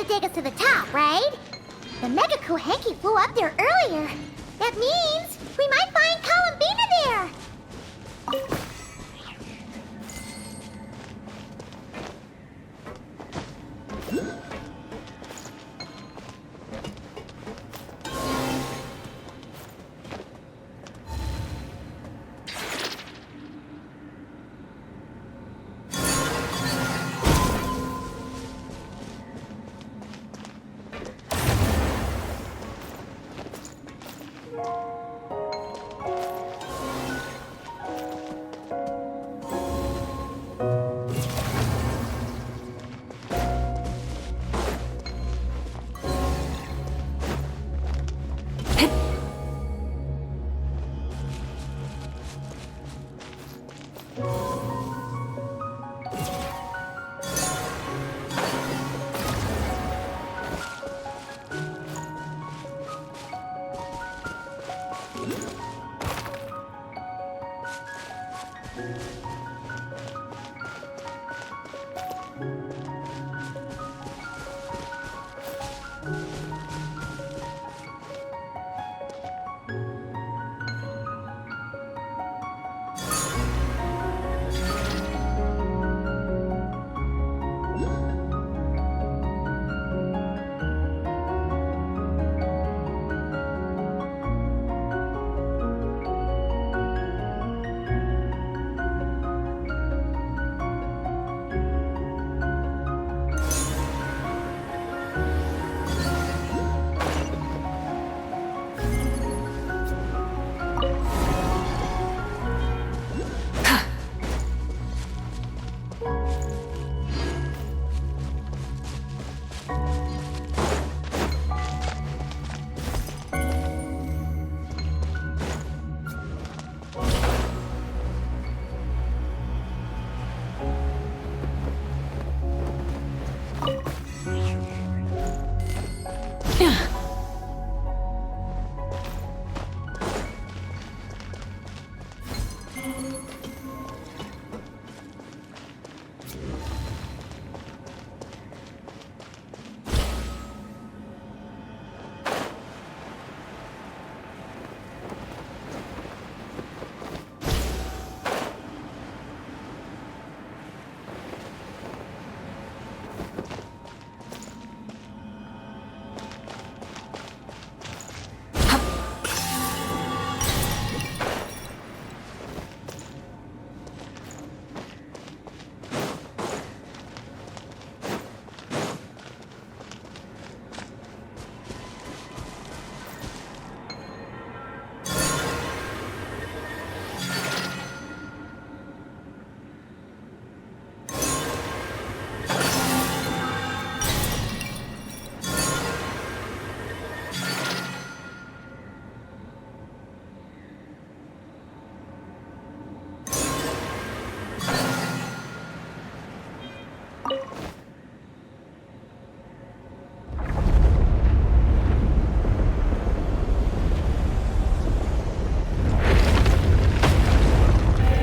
to take us to the top, right? The Mega Kohenki flew up there earlier. That means we might find Columbina there.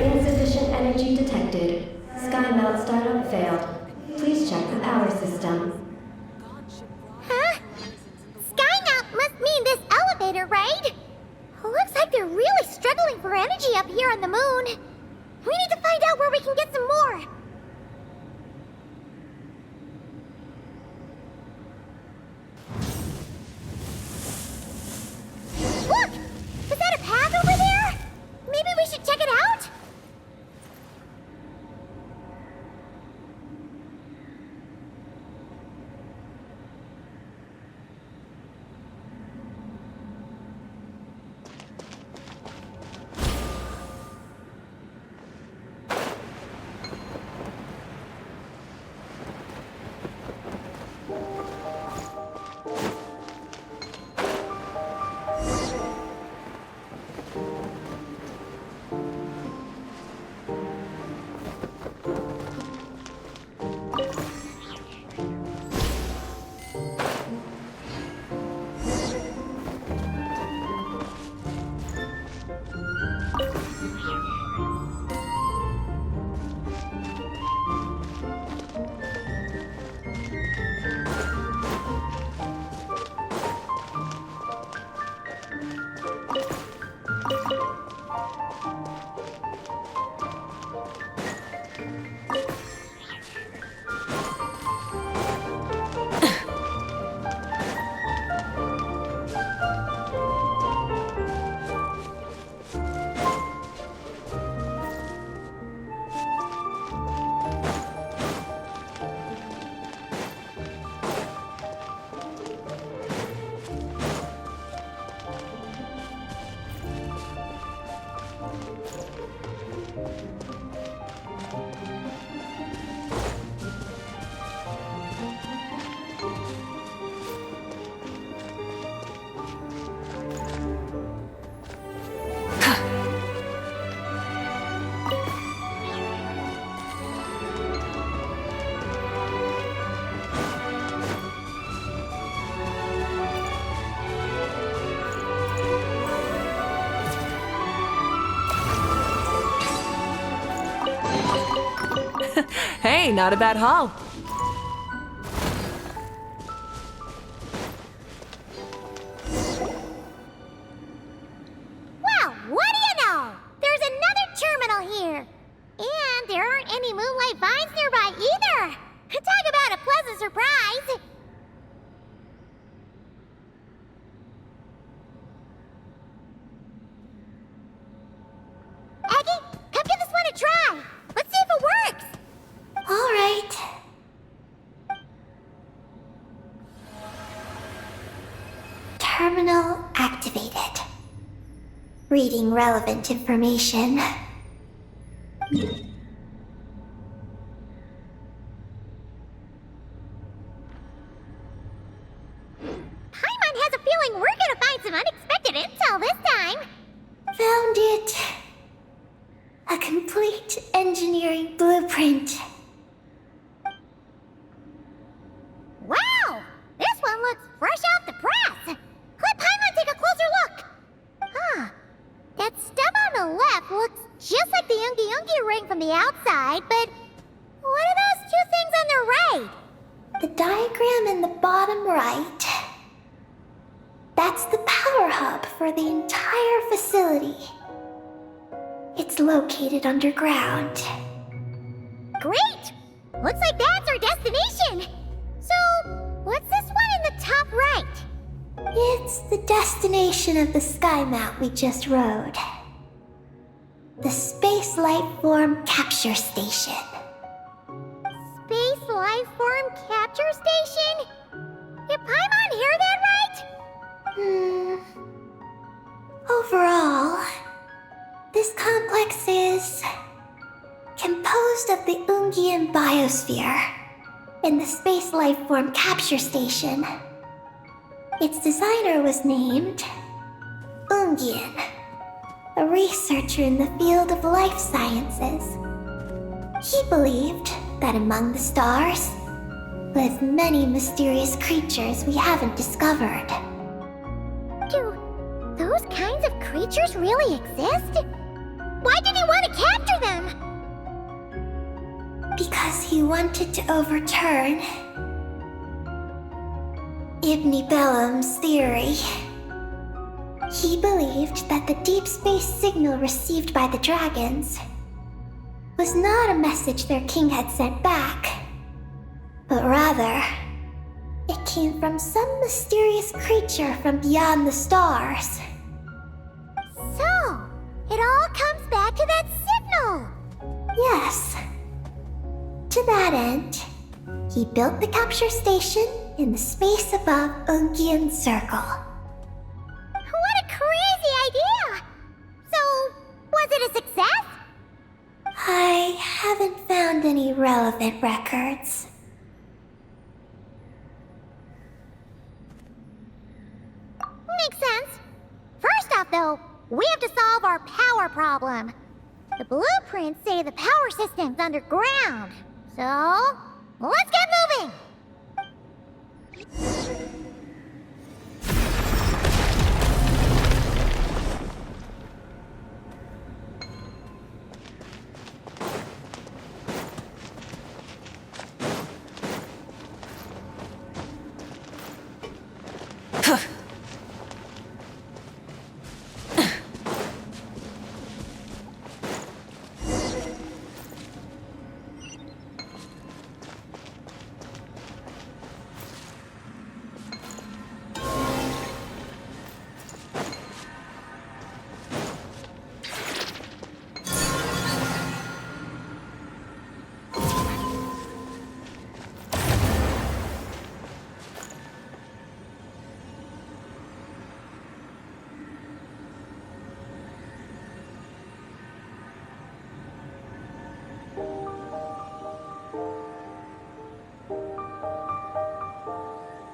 Insufficient energy detected. Sky mount startup failed. Please check the power system. Huh? Skynaut must mean this elevator, right? Looks like they're really struggling for energy up here on the moon. We need to find out where we can get some more. Look! Is that a path over there? Maybe we should check it out? Hey, not a bad haul. Well, what do you know? There's another terminal here. And there aren't any moonlight vines nearby either. Talk about a pleasant surprise. Aggie, come give this one a try. Let's see if it works. All right. Terminal activated. Reading relevant information. Paimon has a feeling we're gonna find some unexpected intel this time. Found it. A complete engineering blueprint. Wow! This one looks fresh off the press. Let Paimon take a closer look. Huh. That stuff on the left looks just like the Ungi ring from the outside, but what are those two things on the right? The diagram in the bottom right. That's the power hub for the entire facility. It's located underground. Great! Looks like that's our destination. So, what's this one in the top right? It's the destination of the sky mount we just rode. The Space Life Form Capture Station. Space Life Form Capture Station? Did Paimon hear that right? Overall, this complex is composed of the Ungian biosphere and the Space Life Form Capture Station. Its designer was named Ungian, a researcher in the field of life sciences. He believed that among the stars live many mysterious creatures we haven't discovered. Do those kinds of creatures really exist? Why did he want to capture them? Because he wanted to overturn Ibn Bellum's theory. He believed that the deep space signal received by the dragons was not a message their king had sent back, but rather, it came from some mysterious creature from beyond the stars. So, it all comes back to that signal! Yes. To that end, he built the capture station in the space above Ungian Circle. What a crazy idea! So, was it a success? I haven't found any relevant records. Makes sense. First off, though, we have to solve our power problem. The blueprints say the power system's underground. So, let's get moving!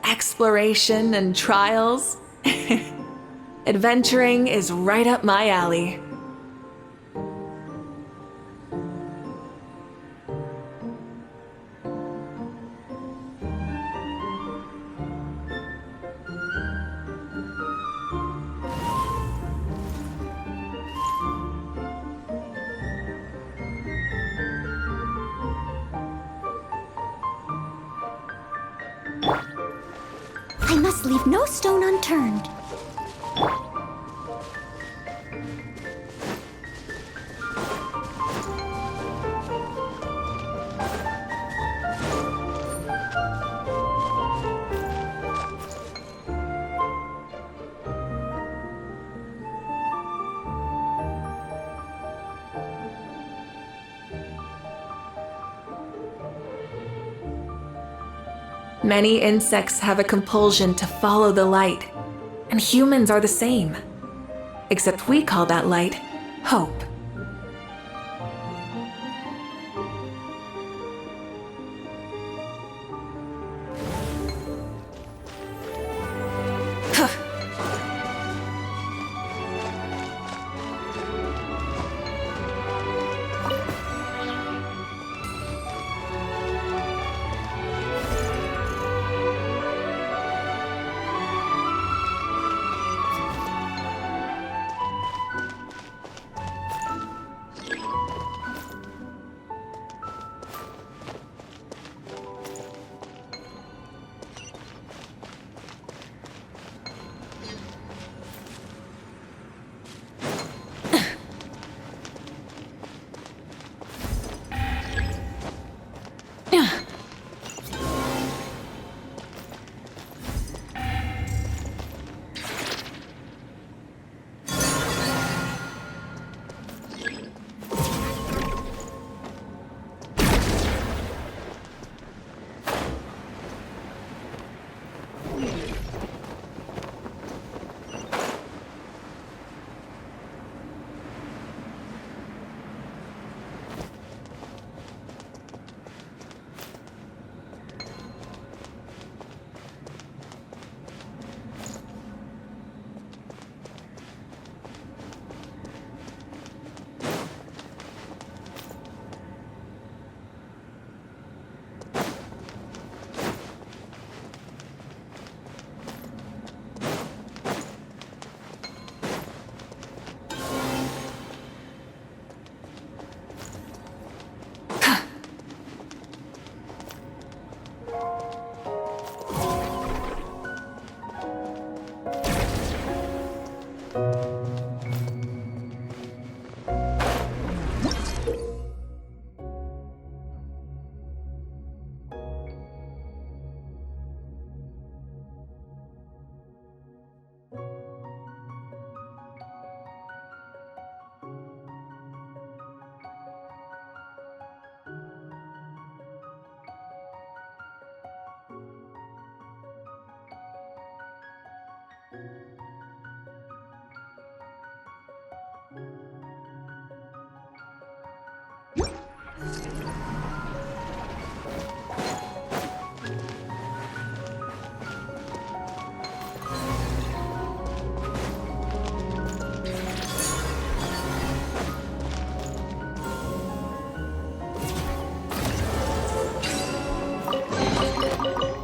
Exploration and trials. Adventuring is right up my alley. must leave no stone unturned. Many insects have a compulsion to follow the light, and humans are the same. Except we call that light hope.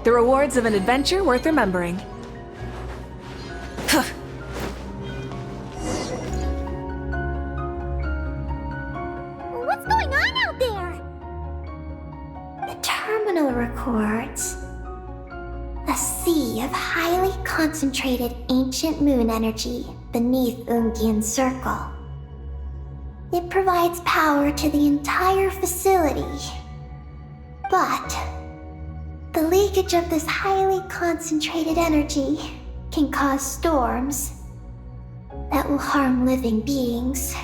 The rewards of an adventure worth remembering. What's going on out there? The terminal records a sea of highly concentrated ancient moon energy beneath Ungian's circle. It provides power to the entire facility. But the leakage of this highly concentrated energy can cause storms that will harm living beings.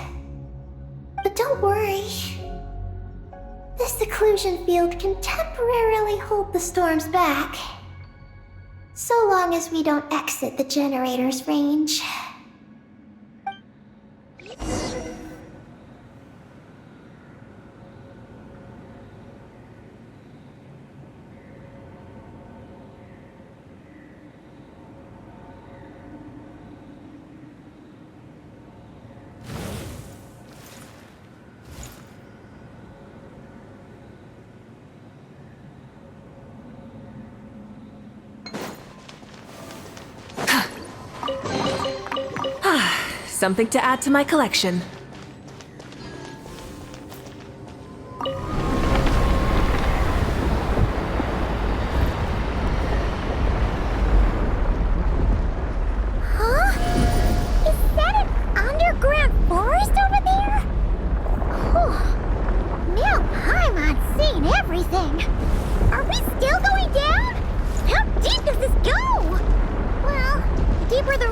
But don't worry. This seclusion field can temporarily hold the storms back, so long as we don't exit the generator's range. Something to add to my collection.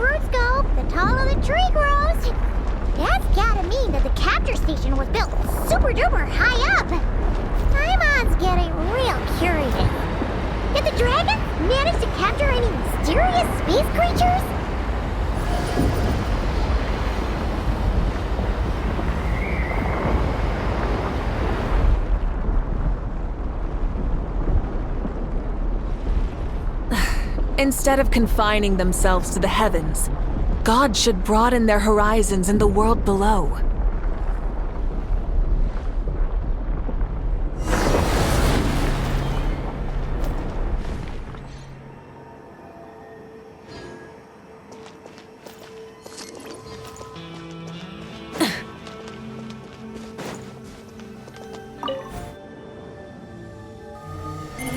roots go, the taller the tree grows. That's gotta mean that the capture station was built super duper high up. Paimon's getting real curious. Did the dragon manage to capture any mysterious space creatures? Instead of confining themselves to the heavens, God should broaden their horizons in the world below.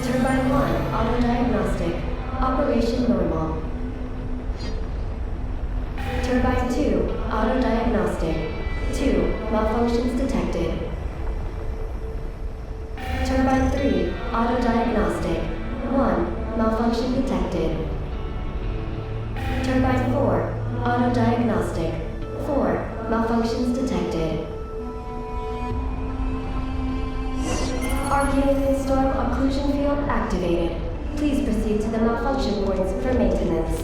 Turbine 1, auto-diagnostic. Operation normal. Turbine 2, auto-diagnostic. 2, malfunctions detected. Turbine 3, auto-diagnostic. 1, malfunction detected. Turbine 4, auto-diagnostic. 4, malfunctions detected. Arcane storm occlusion field activated. Please proceed to the malfunction points for maintenance.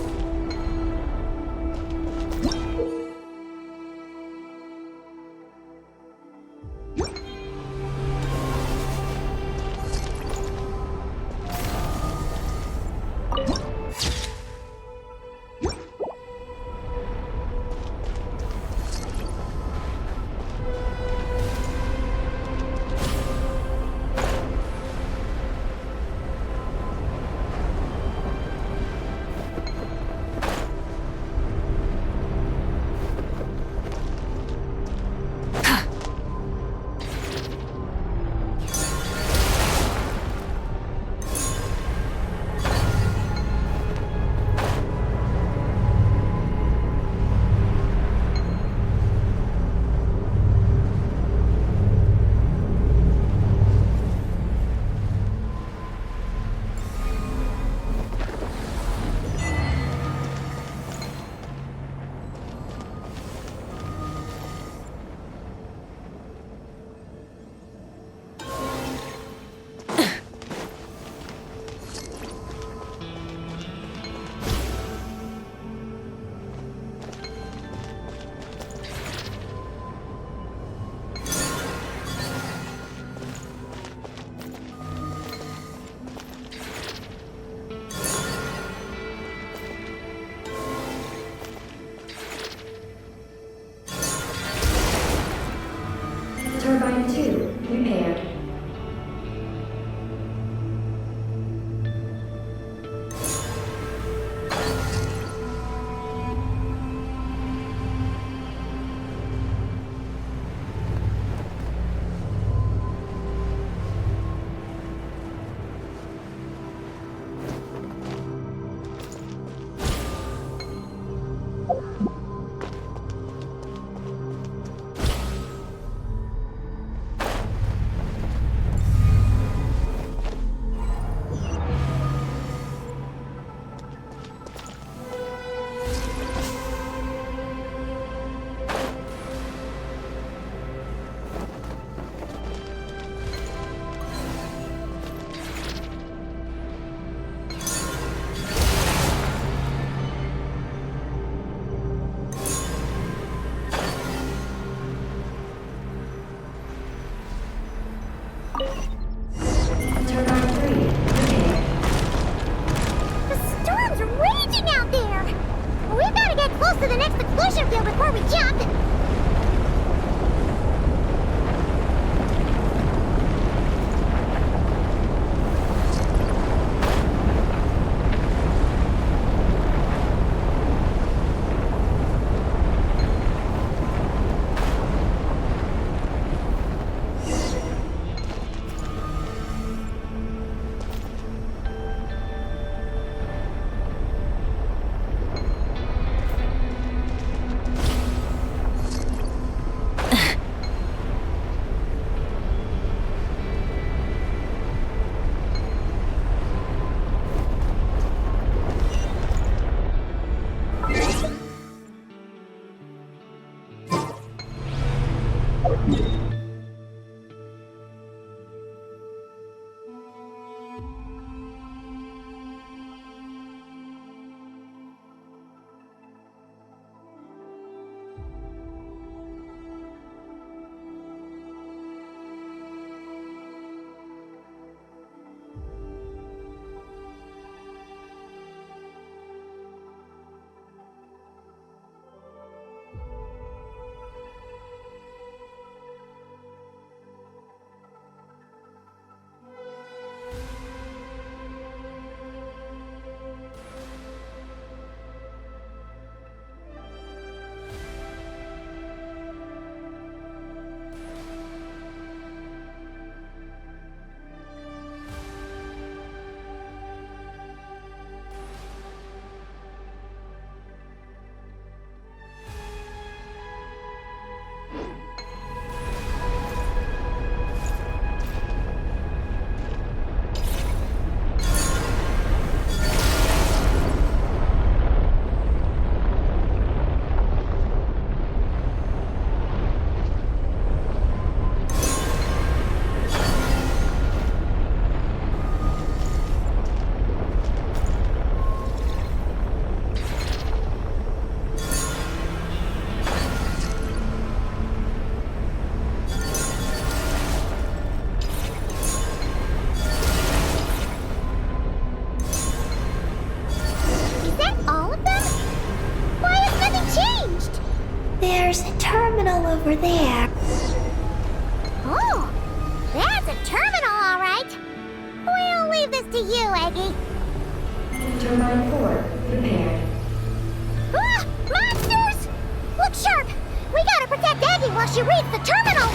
Turbine 2, repaired. Turbine 3, repaired. The storm's raging out there! We've gotta get close to the next exclusion field before we jump! Is that all of them? Why has nothing changed? There's a terminal over there. Oh, that's a terminal, all right. We'll leave this to you, Eggy. Turbine 4 prepared. Ah! Monsters! Look sharp! We gotta protect Eggy while she reads the terminal!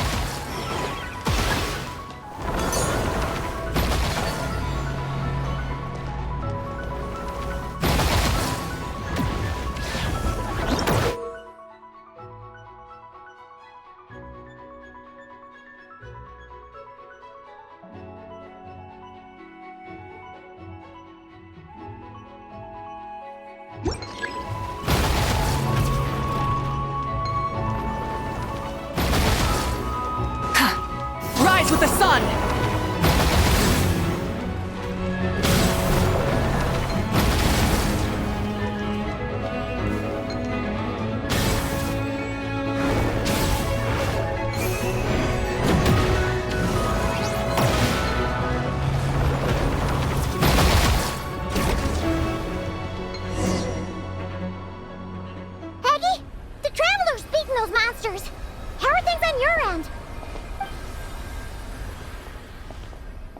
Rise with the sun! Eggy, the Traveler's beaten those monsters. How are things on your end?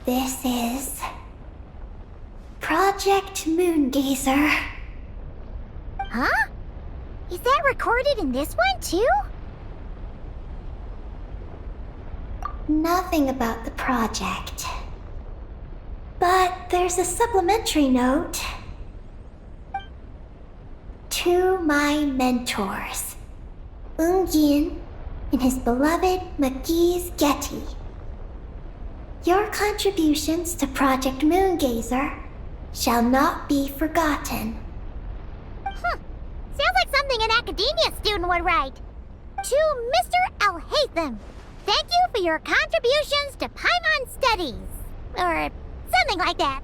This is Project Moongazer. Huh? Is that recorded in this one, too? Nothing about the project. But there's a supplementary note. To my mentors, Ungin and his beloved McGee's Getty. Your contributions to Project Moongazer shall not be forgotten. Sounds like something an academia student would write. To Mr. Alhaitham, thank you for your contributions to Paimon Studies. Or something like that.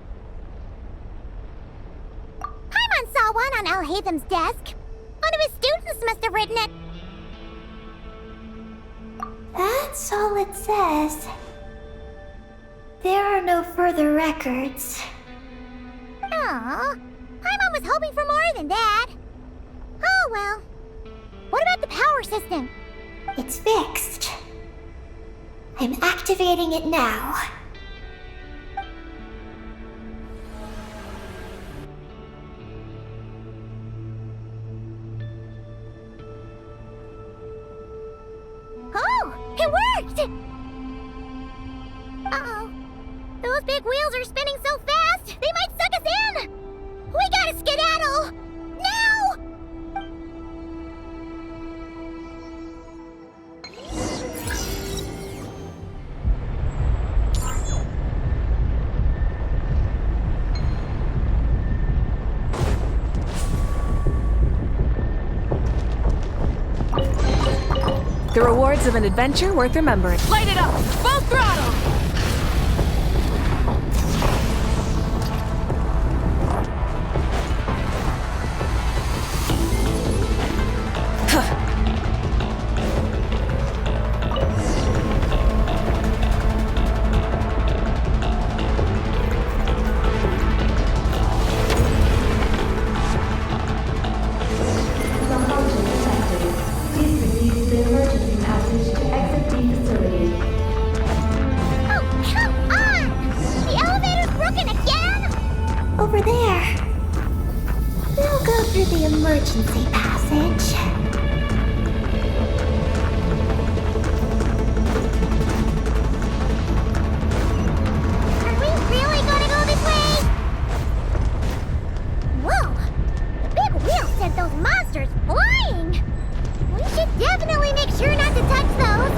Paimon saw one on Alhaitham's desk. One of his students must have written it. That's all it says. There are no further records. Aw, Paimon was hoping for more than that. Oh well. What about the power system? It's fixed. I'm activating it now. Oh, it worked! Uh-oh. Those big wheels are spinning so fast, they might suck us in! We gotta skedaddle! Now! The rewards of an adventure worth remembering. Light it up! Full throttle! Malfunction detected. Please proceed to the emergency passage to exit the facility. Oh, come on! The elevator's broken again? Over there. We'll go through the emergency passage. Are we really gonna go this way? Whoa! The big wheel sent those monsters flying! We should definitely make sure not to touch those.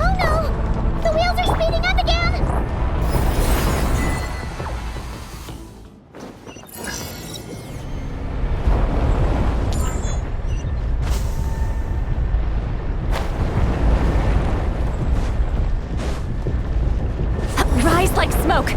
Oh no! The wheels are speeding up again! Rise like smoke!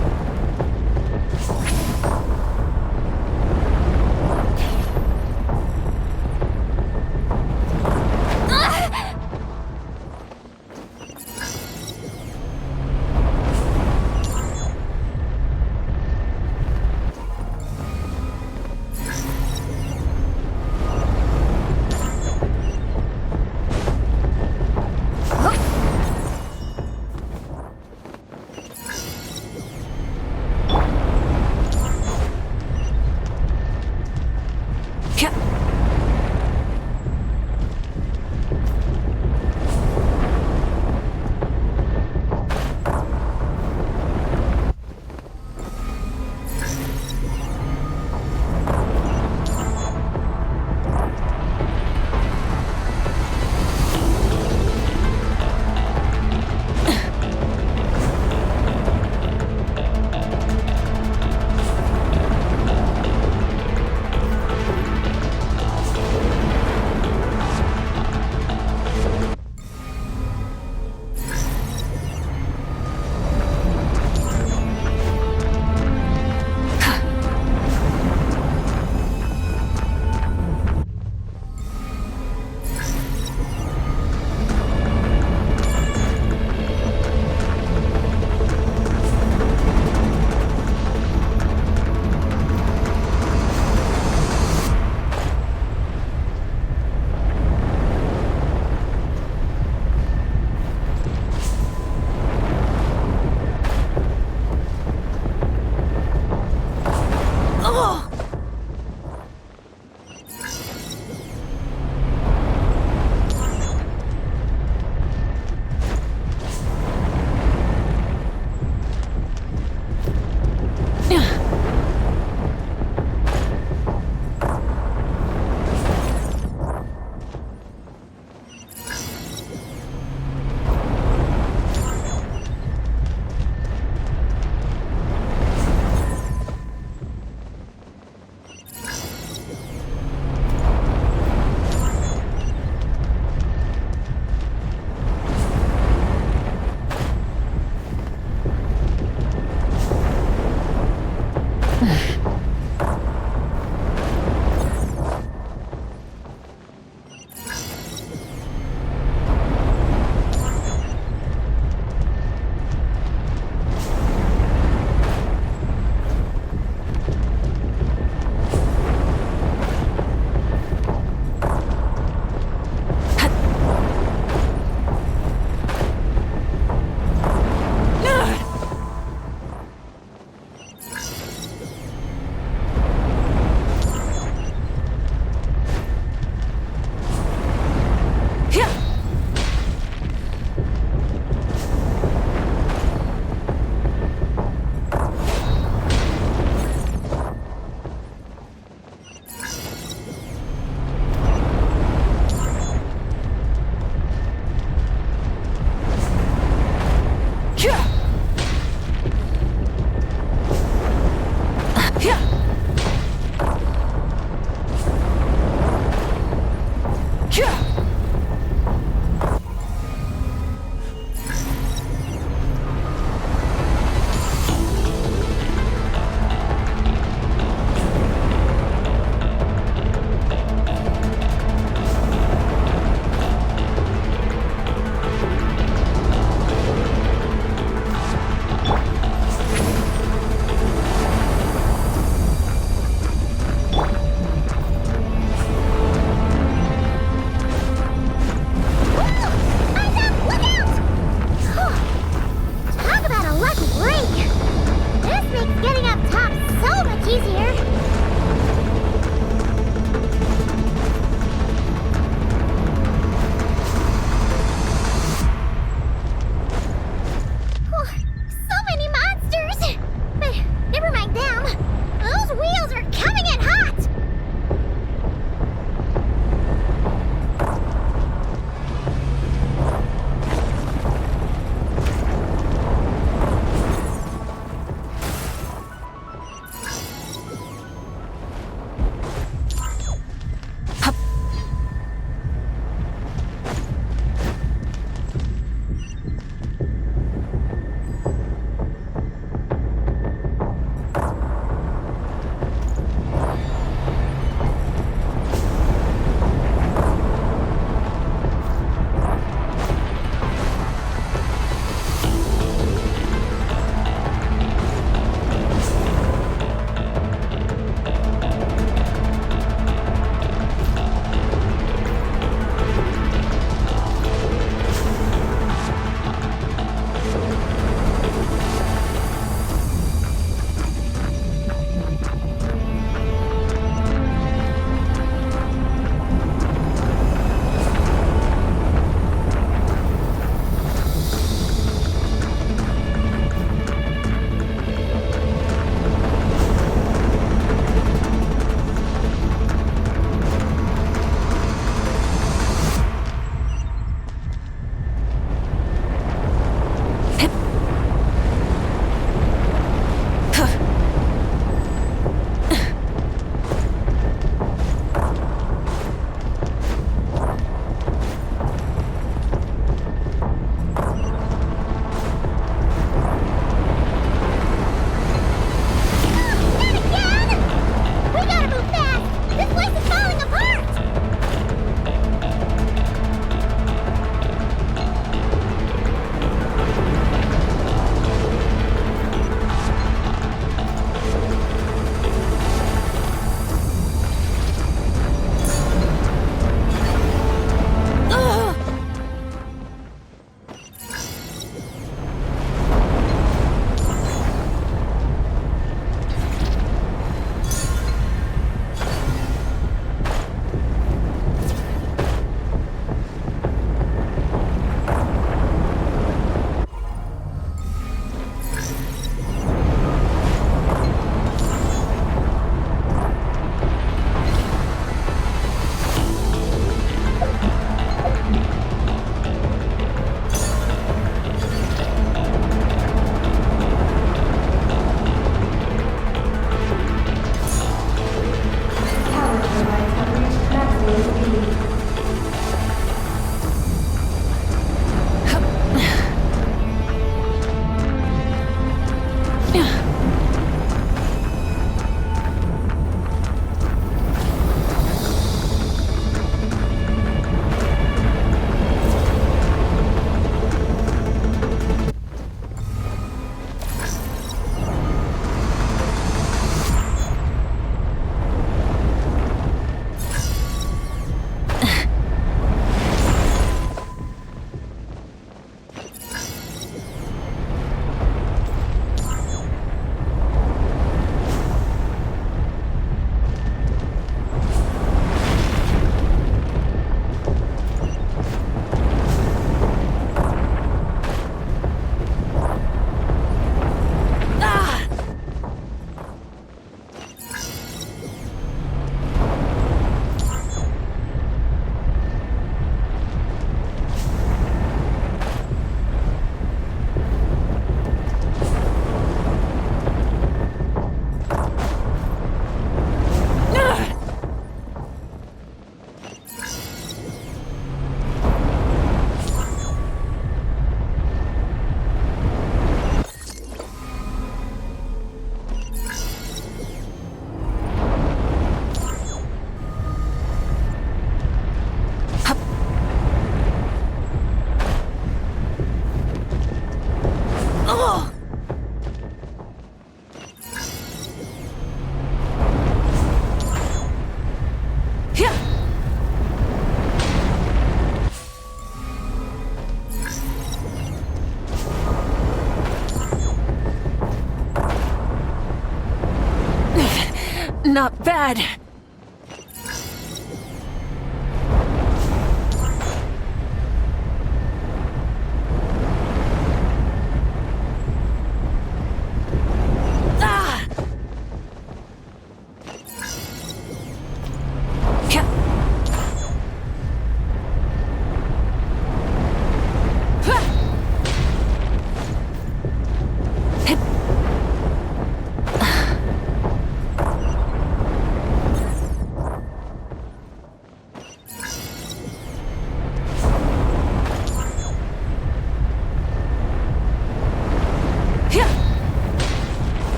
Not bad.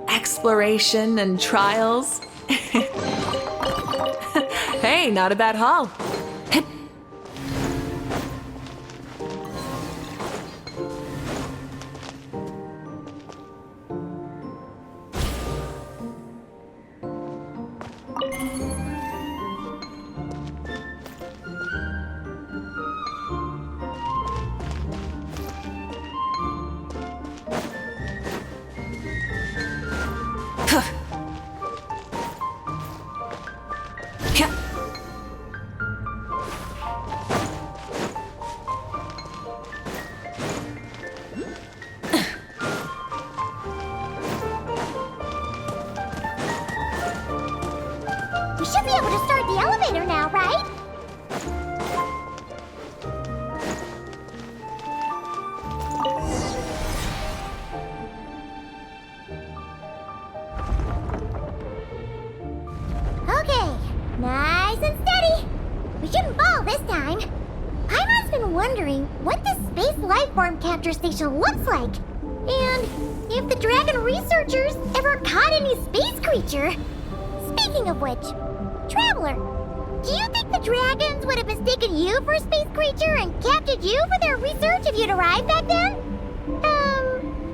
Exploration and trials. Hey, not a bad haul. We should be able to start the elevator now, right? Okay, nice and steady. We shouldn't fall this time. Paimon's been wondering what this space lifeform capture station looks like. And if the dragon researchers ever caught any space creature. Speaking of which, Traveler, Do you think the dragons would have mistaken you for a space creature and captured you for their research if you'd arrived back then?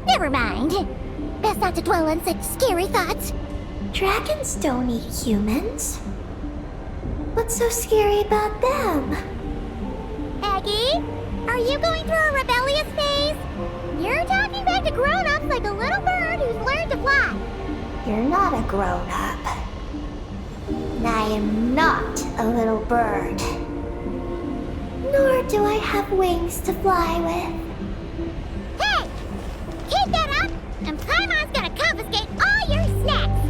Never mind. Best not to dwell on such scary thoughts. Dragons don't eat humans. What's so scary about them? Aggie, are you going through a rebellious phase? You're talking back to grown-ups like a little bird who's learned to fly. You're not a grown-up. And I am not a little bird. Nor do I have wings to fly with. Hey! Keep that up, and Paimon's gonna confiscate all your snacks!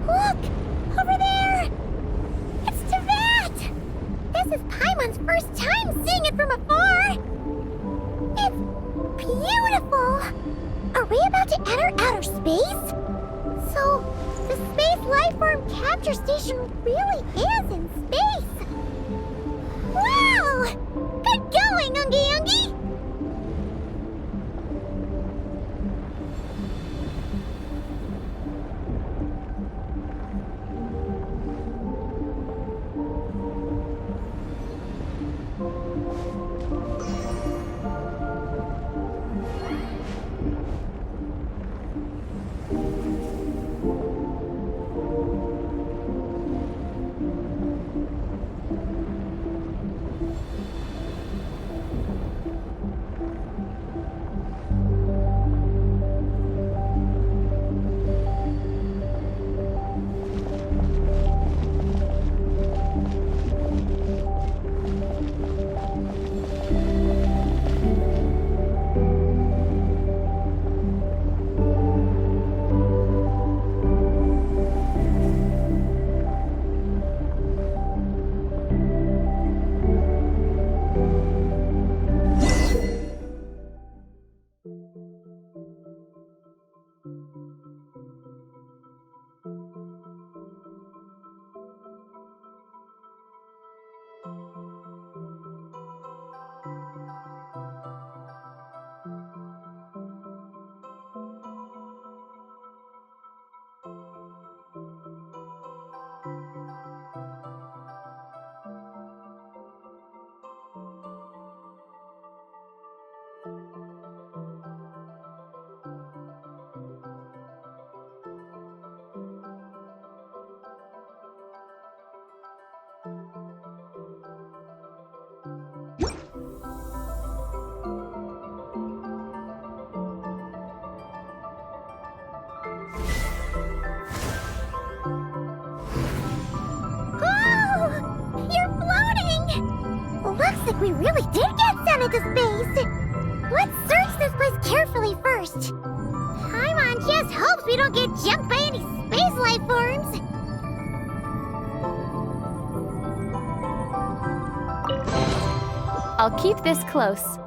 Look! Over there! It's Teyvat! This is Paimon's first time seeing it from afar! It's beautiful! Are we about to enter outer space? So, the Space Lifeform Capture Station really is in space! Wow! Good going, Ungi Ungi! We really did get sent into space! Let's search this place carefully first. Paimon just hopes we don't get jumped by any space life forms. I'll keep this close.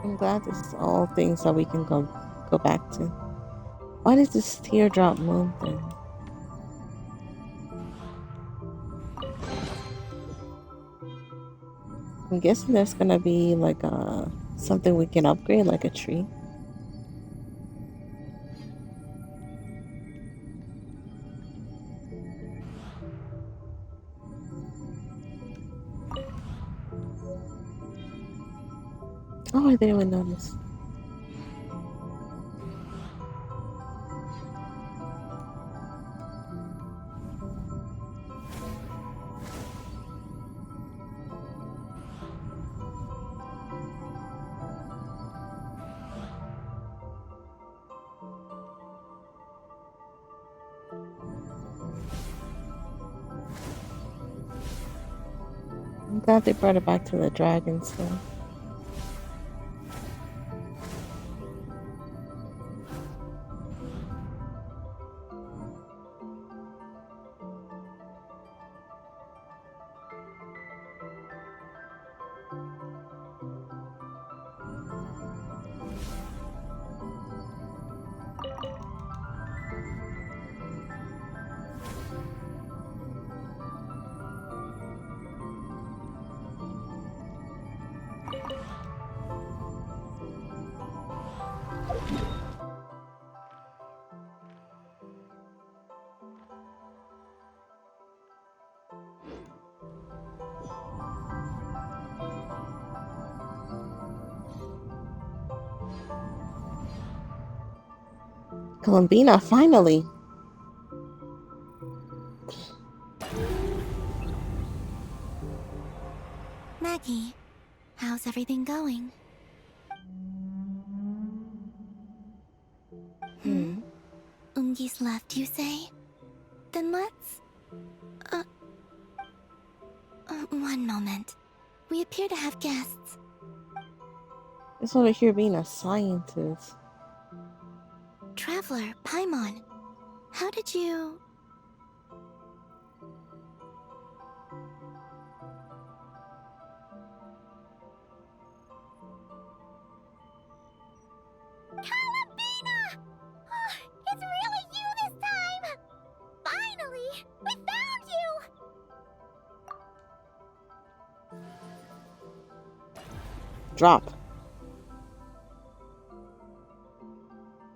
I'm glad this is all things that we can go back to. What is this teardrop moon thing? I'm guessing there's gonna be like something we can upgrade, like a tree. Oh, I didn't even notice. I'm glad they brought it back to the dragon stuff. Columbina, finally! Maggie, how's everything going? Ungi's left, you say? Then let's... one moment. We appear to have guests. It's over here being a scientist. Traveler, Paimon. How did you... Columbina! Oh, it's really you this time! Finally! We found you! Drop.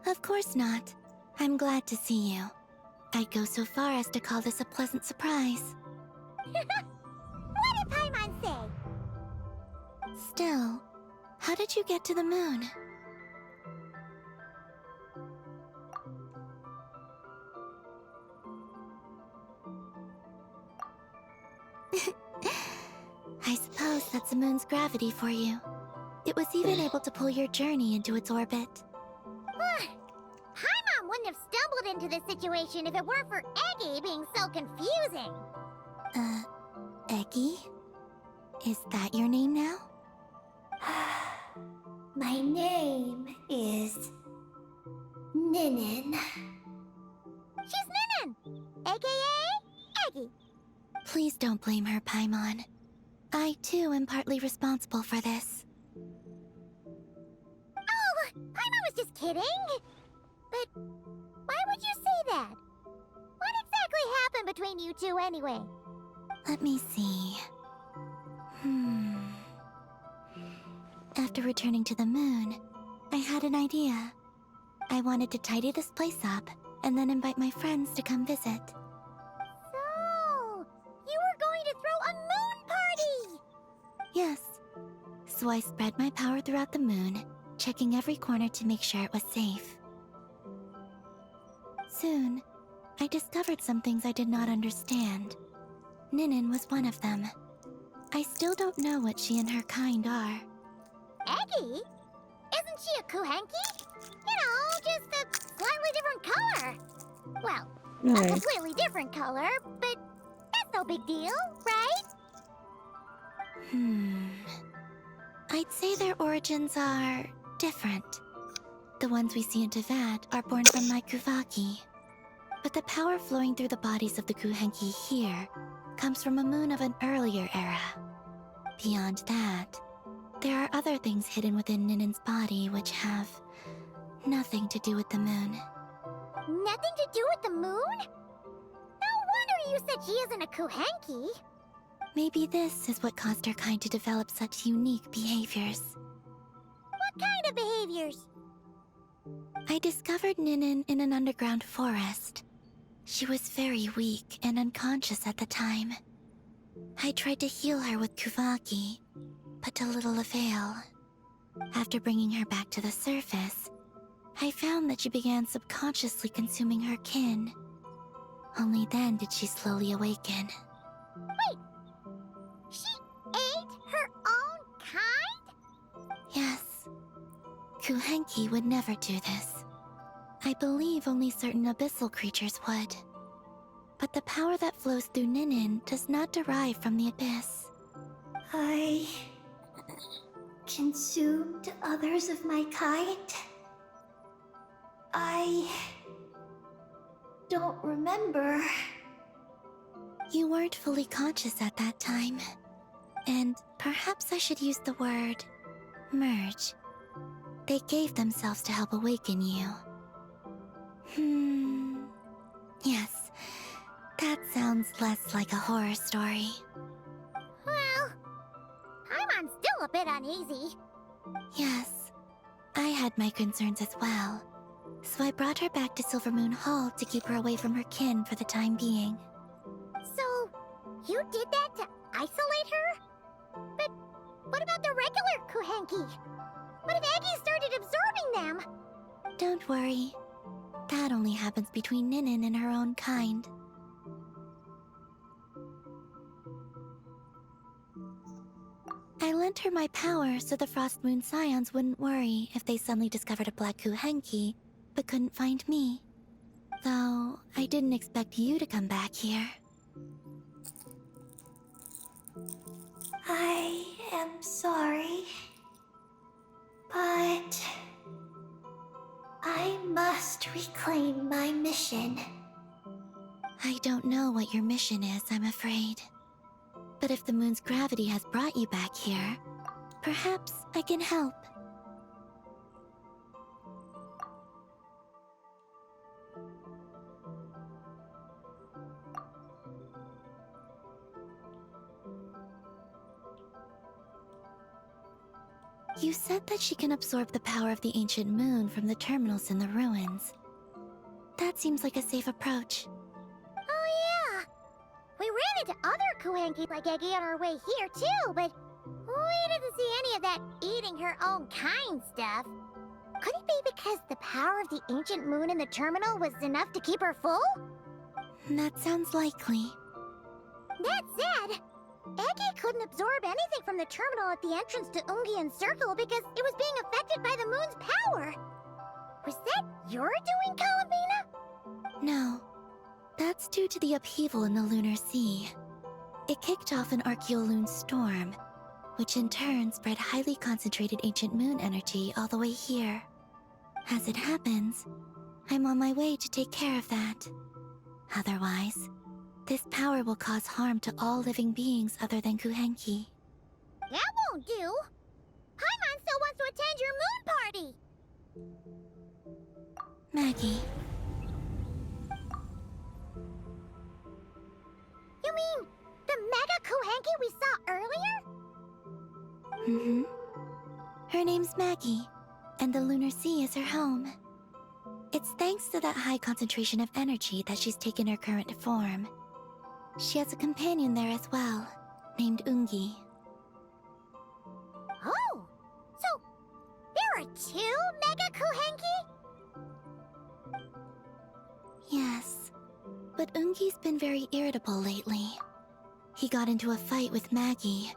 Of course not. I'm glad to see you. I'd go so far as to call this a pleasant surprise. What did Paimon say? Still, how did you get to the moon? I suppose that's the moon's gravity for you. It was even able to pull your journey into its orbit. Paimon wouldn't have stumbled into this situation if it weren't for Eggy being so confusing. Eggy? Is that your name now? My name is Ninin. She's Ninin, aka Eggy. Please don't blame her, Paimon. I, too, am partly responsible for this. Oh, Paimon was just kidding. But why would you say that? What exactly happened between you two anyway? Let me see. After returning to the moon, I had an idea. I wanted to tidy this place up and then invite my friends to come visit. So, you were going to throw a moon party! Yes. So I spread my power throughout the moon, checking every corner to make sure it was safe. soon, I discovered some things I did not understand. Ninin was one of them. I still don't know what she and her kind are. Eggy? Isn't she a Kuhenki? You know, just a slightly different color. Well, a Right. completely different color, but that's no big deal, right? I'd say their origins are different. The ones we see in Tevat are born from my Kuvaki. But the power flowing through the bodies of the Kuhenki here comes from a moon of an earlier era. Beyond that, there are other things hidden within Ninin's body which have nothing to do with the moon. Nothing to do with the moon? No wonder you said she isn't a Kuhenki. Maybe this is what caused her kind to develop such unique behaviors. What kind of behaviors? I discovered Ninin in an underground forest. She was very weak and unconscious at the time. I tried to heal her with Kuvaki, but to little avail. After bringing her back to the surface, I found that she began subconsciously consuming her kin. Only then did she slowly awaken. She ate her own kind? Yes. Kuhenki would never do this. I believe only certain abyssal creatures would. But the power that flows through Ninin does not derive from the abyss. I consumed others of my kind. I don't remember. You weren't fully conscious at that time. And perhaps I should use the word merge. They gave themselves to help awaken you. Yes. That sounds less like a horror story. Well, Paimon's still a bit uneasy. Yes. I had my concerns as well. So I brought her back to Silvermoon Hall to keep her away from her kin for the time being. So, you did that to isolate her? But what about the regular Kuhenki? What if Eggy started absorbing them? Don't worry. That only happens between Ninin and her own kind. I lent her my power so the Frost Moon Scions wouldn't worry if they suddenly discovered a Black Kuhenki, but couldn't find me. Though, I didn't expect you to come back here. I am sorry. But I must reclaim my mission. I don't know what your mission is, I'm afraid. But if the moon's gravity has brought you back here, perhaps I can help. You said that she can absorb the power of the ancient moon from the terminals in the ruins. That seems like a safe approach. Oh yeah! We ran into other Kuhenki like Eggy on our way here too, but we didn't see any of that eating her own kind stuff. Could it be because the power of the ancient moon in the terminal was enough to keep her full? That sounds likely. That said, Eggy couldn't absorb anything from the terminal at the entrance to Ungian Circle because it was being affected by the moon's power. Was that your doing, Columbina? No. That's due to the upheaval in the Lunar Sea. It kicked off an Archeoloon storm, which in turn spread highly concentrated ancient moon energy all the way here. As it happens, I'm on my way to take care of that. Otherwise, this power will cause harm to all living beings other than Kuhenki. That won't do. Paimon still wants to attend your moon party. Maggie, You mean the Mega Kuhenki we saw earlier? Her name's Maggie, and the Lunar Sea is her home. It's thanks to that high concentration of energy that she's taken her current form. She has a companion there as well, named Ungi. Oh, so there are two Mega Kuhenki? Yes, but Ungi's been very irritable lately. He got into a fight with Maggie,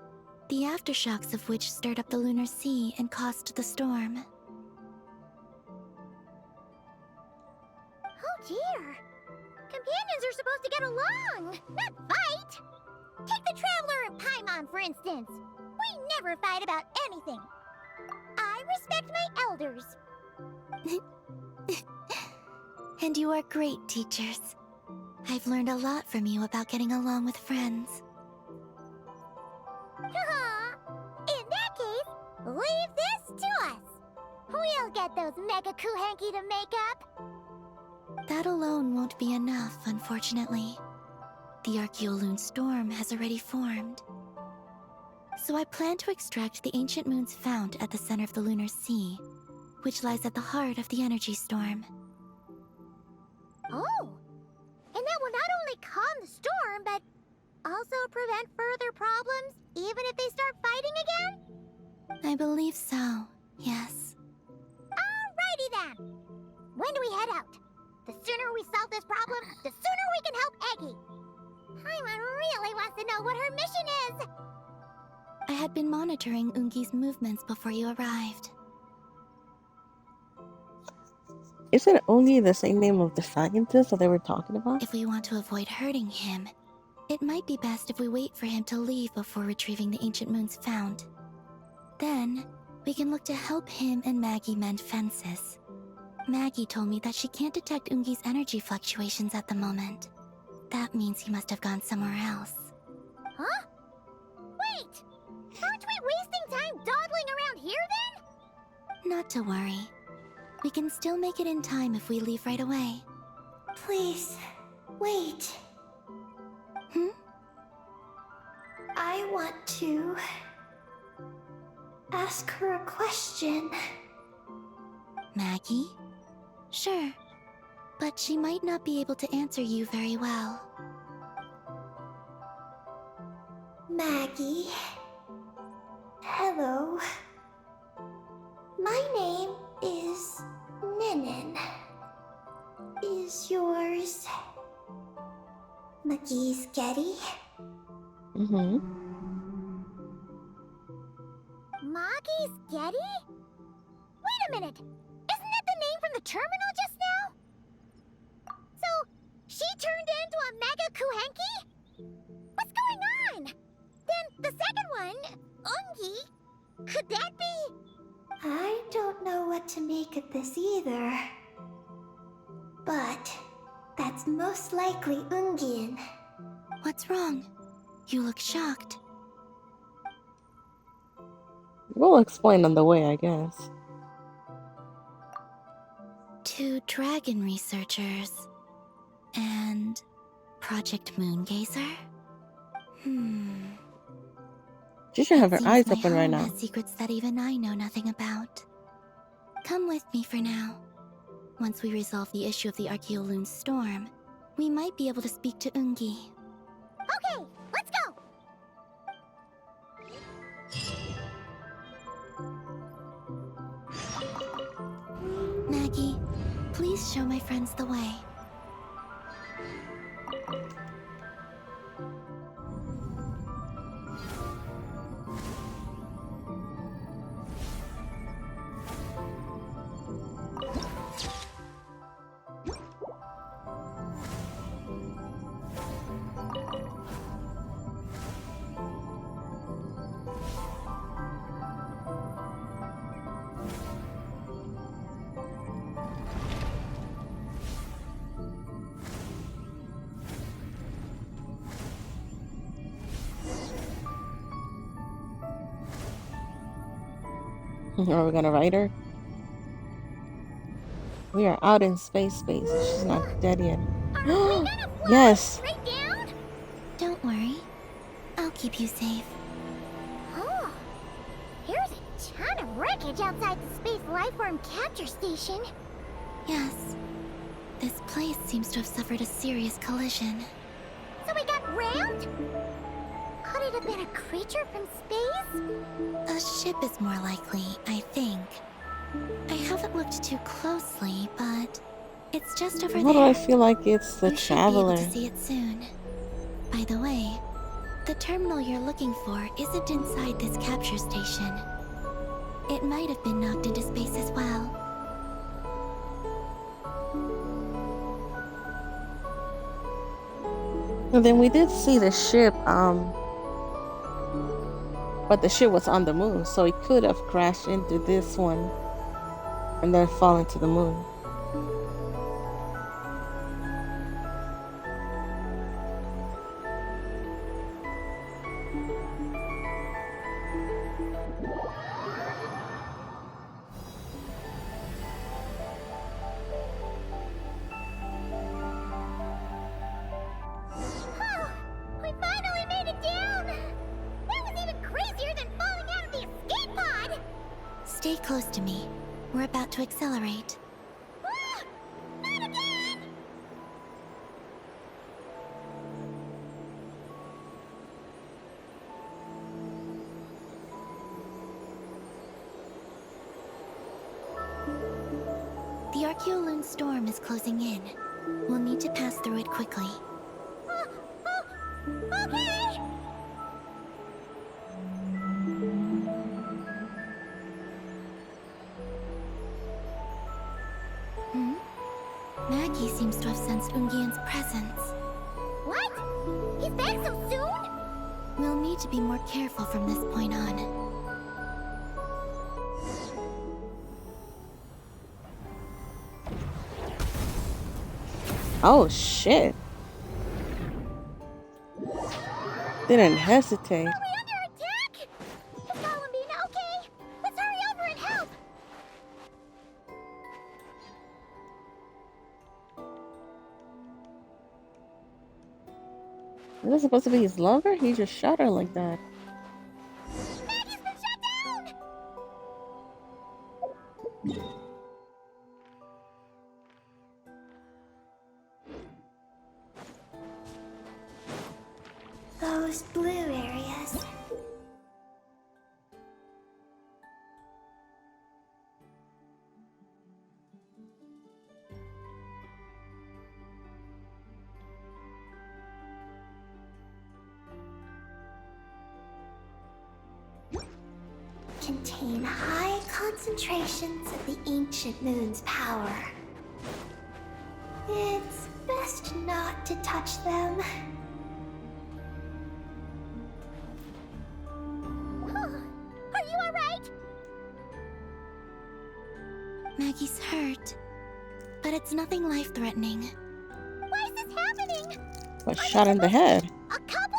the aftershocks of which stirred up the lunar sea and caused the storm. Oh dear. Companions are supposed to get along, not fight. Take the Traveler and Paimon, for instance. We never fight about anything. I respect my elders. And you are great teachers. I've learned a lot from you about getting along with friends. In that case, leave this to us. We'll get those Mega Kuhanki to make up. That alone won't be enough, unfortunately. The Archeoloon storm has already formed. So I plan to extract the ancient moon's fount at the center of the lunar sea, which lies at the heart of the energy storm. Oh, and that will not only calm the storm, but also prevent further problems, even if they start fighting again? I believe so, yes. Alrighty then. When do we head out? The sooner we solve this problem, the sooner we can help Eggy. Paimon really wants to know what her mission is. I had been monitoring Ungi's movements before you arrived. Isn't Ungi the same name of the scientist that they were talking about? If we want to avoid hurting him, it might be best if we wait for him to leave before retrieving the ancient moon's fount. Then, we can look to help him and Maggie mend fences. Maggie told me that she can't detect Ungi's energy fluctuations at the moment. That means he must have gone somewhere else. Huh? Wait! Aren't we wasting time dawdling around here then? Not to worry. We can still make it in time if we leave right away. Please, wait. I want to ask her a question. Maggie? Sure. But she might not be able to answer you very well. Maggie. Hello. My name is Ninin. Is yours McGee's Getty? Mm-hmm. Maggie's Getty? Wait a minute! Isn't that the name from the terminal just now? So, she turned into a Mega Kuhanki? What's going on? Then the second one, Ungi, could that be? I don't know what to make of this either. But that's most likely Ungian. What's wrong? You look shocked. We'll explain on the way, I guess. Two dragon researchers and Project Moongazer? She should have her Seems eyes my open right home now. has secrets that even I know nothing about. Come with me for now. Once we resolve the issue of the Archeoloon storm, we might be able to speak to Ungi. Okay, let's go! Maggie, please show my friends the way. Are we gonna ride her? We are out in space. She's not dead yet. Are we gonna fly Yes. straight down? Don't worry. I'll keep you safe. Oh, here's a ton of wreckage outside the Space Lifeform Capture Station. Yes. This place seems to have suffered a serious collision. So we got rammed? Could it have been a creature from space? A ship is more likely, I think. I haven't looked too closely, but It's just over Why do there. I feel like it's the We should be able traveler? to see it soon. By the way, the terminal you're looking for isn't inside this capture station. It might have been knocked into space as well. And then we did see the ship, but the ship was on the moon, so it could have crashed into this one and then fallen to the moon. Oh, we finally made it down! That was even crazier than falling out of the escape pod! Stay close to me. We're about to accelerate. Ah! Not again! The Archeoloon storm is closing in. We'll need to pass through it quickly. Okay! Maggie seems to have sensed Ungian's presence. What? He's back so soon? We'll need to be more careful from this point on. Oh shit! Didn't hesitate. Are we under attack? Is Columbina okay? Let's hurry over and help! Is this supposed to be his lover? He just shot her like that. Maggie's been shut down! Those blue areas. Contain high concentrations of the ancient moon's power. It's best not to touch them. Are you alright? Maggie's hurt, but it's nothing life-threatening. Why is this happening? Was shot in the head. A couple?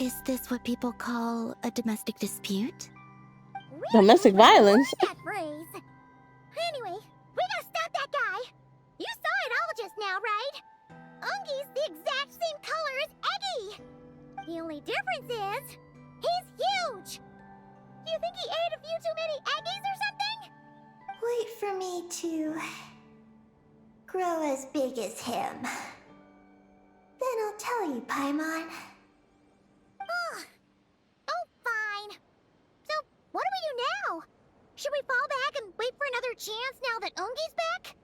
Is this what people call a domestic dispute? Domestic violence? That phrase. Anyway, we gotta stop that guy. You saw it all just now, right? Ungi's the exact same color as Eggy. The only difference is, he's huge. Do you think he ate a few too many Eggies or something? Wait for me to grow as big as him. Then I'll tell you, Paimon. Oh, fine. So, what do we do now? Should we fall back and wait for another chance now that Ungi's back?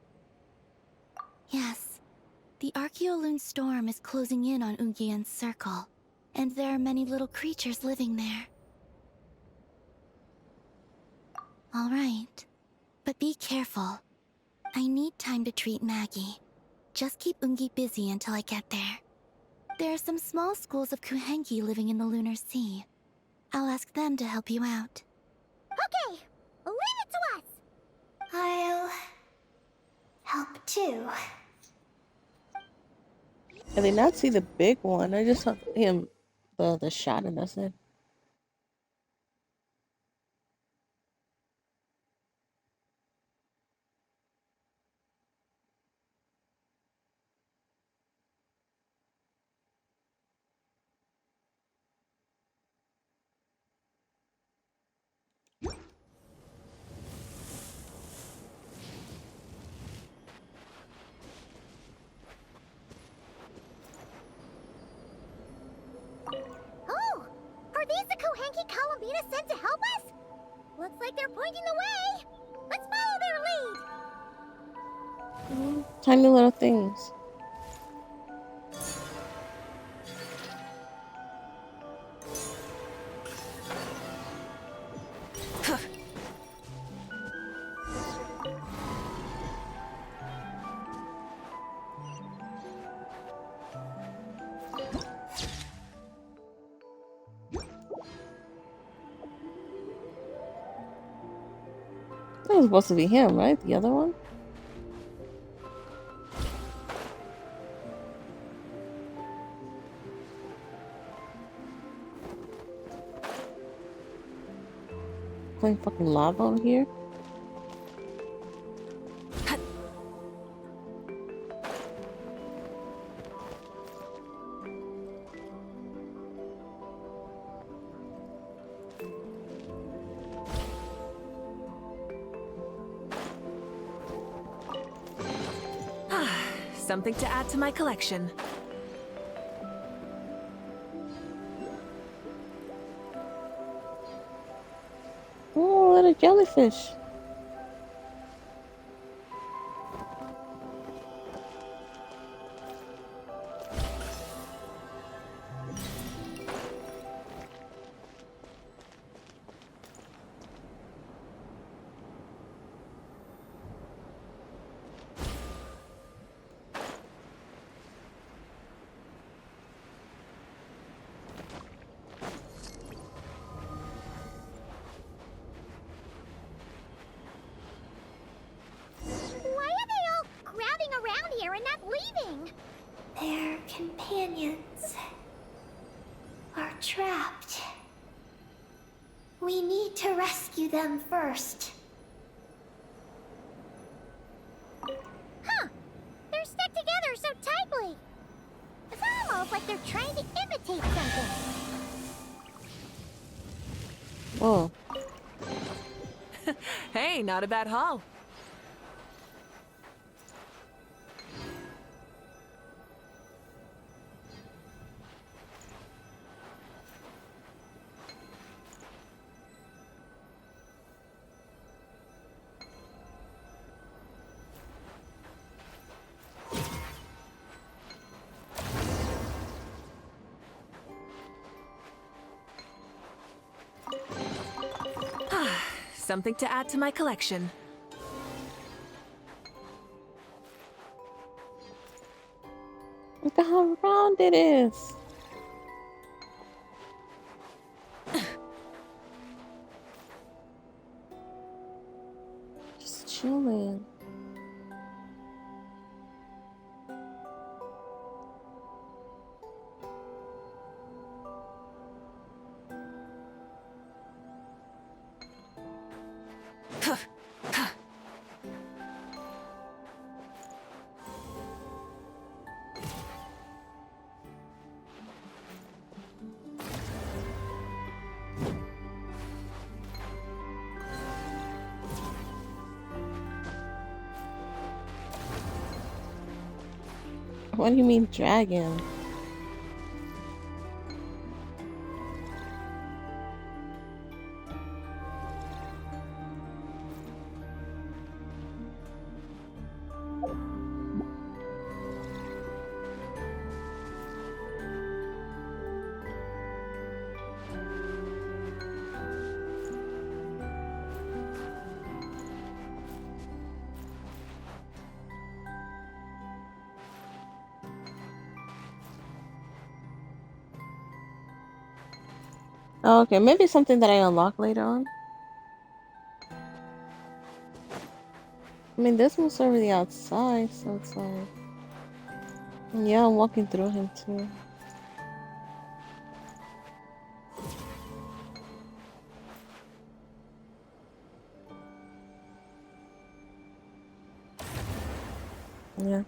Yes. The Archeoloon storm is closing in on Ungian's circle, and there are many little creatures living there. All right. But be careful. I need time to treat Maggie. Just keep Ungi busy until I get there. There are some small schools of Kuhenki living in the Lunar Sea. I'll ask them to help you out. Okay, leave it to us. I'll help too. I did not see the big one. I just saw him, the shot, and that's it. Oh, are these the Kohenki Columbina sent to help us? Looks like they're pointing the way. Let's follow their lead. Tiny little things. That was supposed to be him, right? The other one? Playing fucking lava over here? Something to add to my collection. Oh, little jellyfish. Why are they all crowding around here and not leaving? Their companions are trapped. We need to rescue them first. Huh. They're stuck together so tightly. It's almost like they're trying to imitate something. Whoa. Hey, not a bad haul. Something to add to my collection. Look at how round it is. Just chilling. What do you mean dragon? Oh, okay, maybe something that I unlock later on. I mean, this one's over the outside, so it's like... Yeah, I'm walking through him too. Yeah.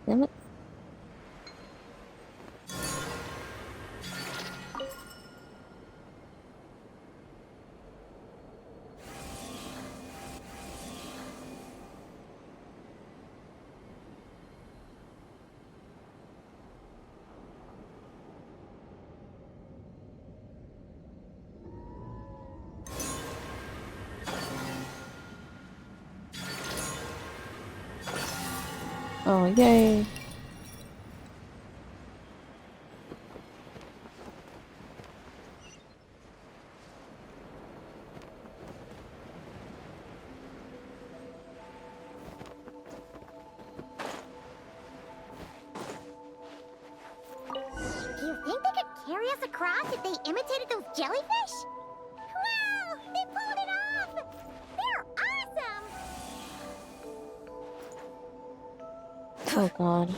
Damn it. Oh, yay. Do you think they could carry us across if they imitated those jellyfish? Wow! They pulled it off! They're awesome! Oh god.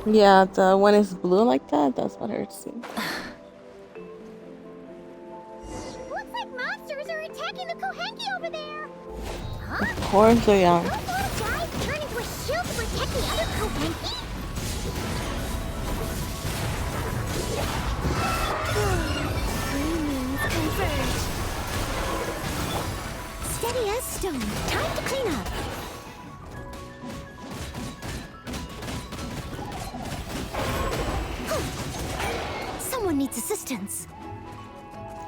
Yeah, the when it's blue like that, that's what hurts too. Looks like monsters are attacking the Kohenki over there! Huh? Of course they are. Those little guys turn into a shield to protect the other Kohenki? Three means converge. Steady as stone. Time to clean up. Someone needs assistance.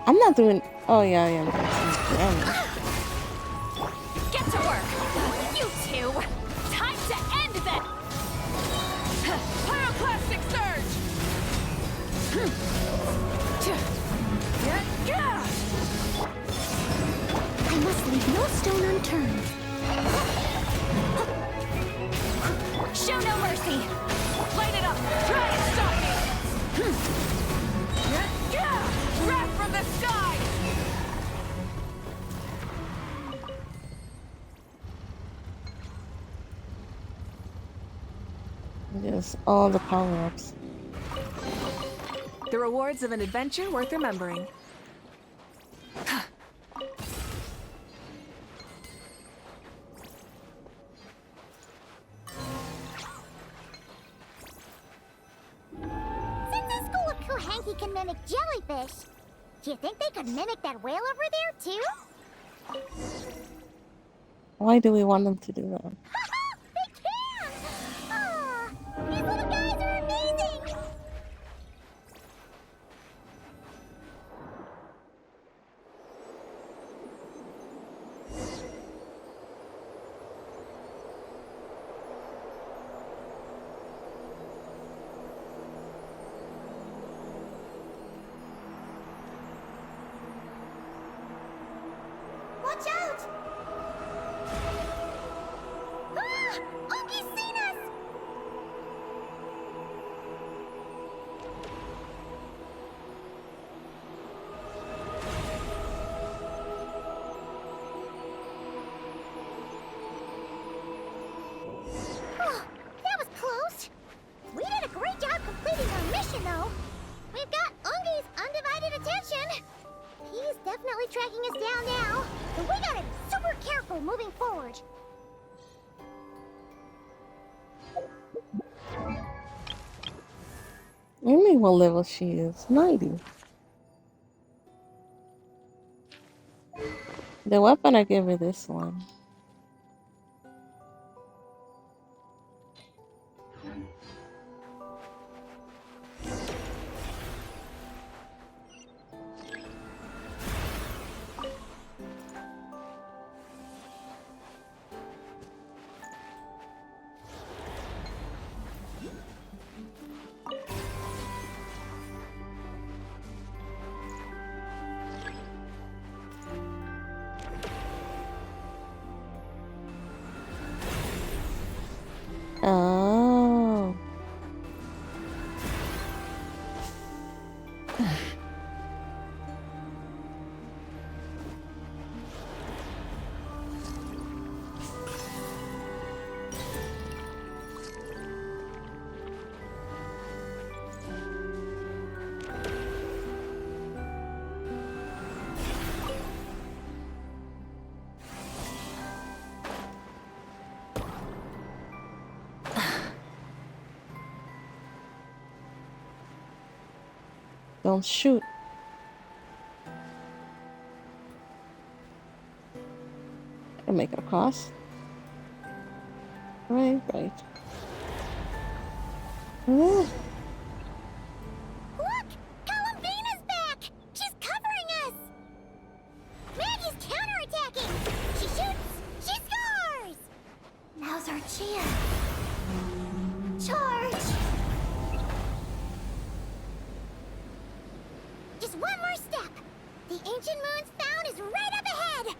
I'm not doing. Oh yeah, yeah. Damn. Get to work! You two! Time to end this! Pyroclastic surge! I must leave no stone unturned. Show no mercy! Light it up! Try and stop me! Wrath from the sky! Yes, all the power-ups. The rewards of an adventure worth remembering. Since the school of Kohenki can mimic jellyfish, do you think they could mimic that whale over there, too? Why do we want them to do that? They can! Ah, these little guys are amazing! Watch out! Ah! Oki's seen us! Oh, that was close. We did a great job completing our mission, though. We've got Ungi's undivided attention. He's definitely tracking us down now, but we gotta be super careful moving forward. I mean, what level she is? 90. The weapon, I gave her this one. Don't shoot. I can make it across. Right. Ooh. Look! Columbina's back! She's covering us! Maggie's counterattacking! She shoots! She scores! Now's our chance. Charge! Just one more step! The ancient moon's found is right up ahead!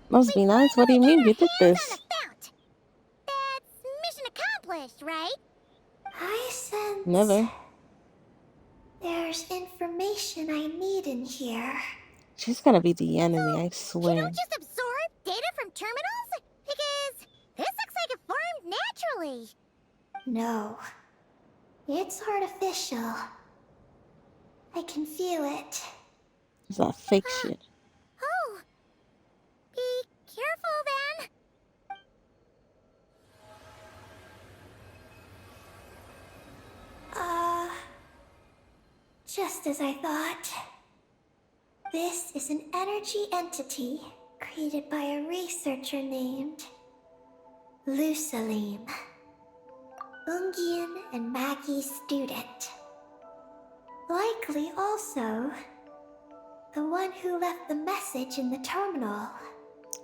Must be nice. What do you mean you did this? On the fount. That's mission accomplished, right? I sense Never. there's information I need in here. She's gonna be the enemy, I You swear. don't just absorb data from terminals? Because this looks like it formed naturally. No. It's artificial. I can feel it. It's that fake shit. Oh. Be careful then. Just as I thought. This is an energy entity created by a researcher named Lusalim. Ungian and Maggie's student. Likely also the one who left the message in the terminal.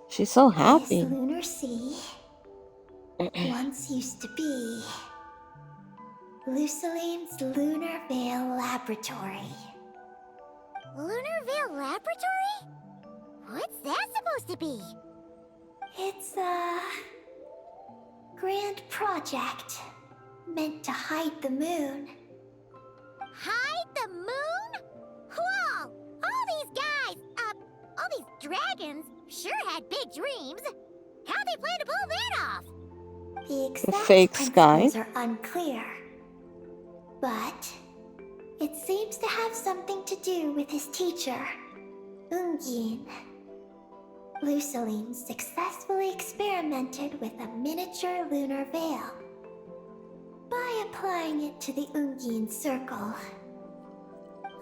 She's so This happy. lunar sea once used to be Lusalim's Lunar Veil Laboratory. Lunar Veil Laboratory? What's that supposed to be? It's a grand project meant to hide the moon. Hide the moon? Whoa! All these guys, all these dragons sure had big dreams. How'd they plan to pull that off? The exact fake sky. principles are unclear, but it seems to have something to do with his teacher, Ungin. Lusalim successfully experimented with a miniature lunar veil by applying it to the Ungin circle.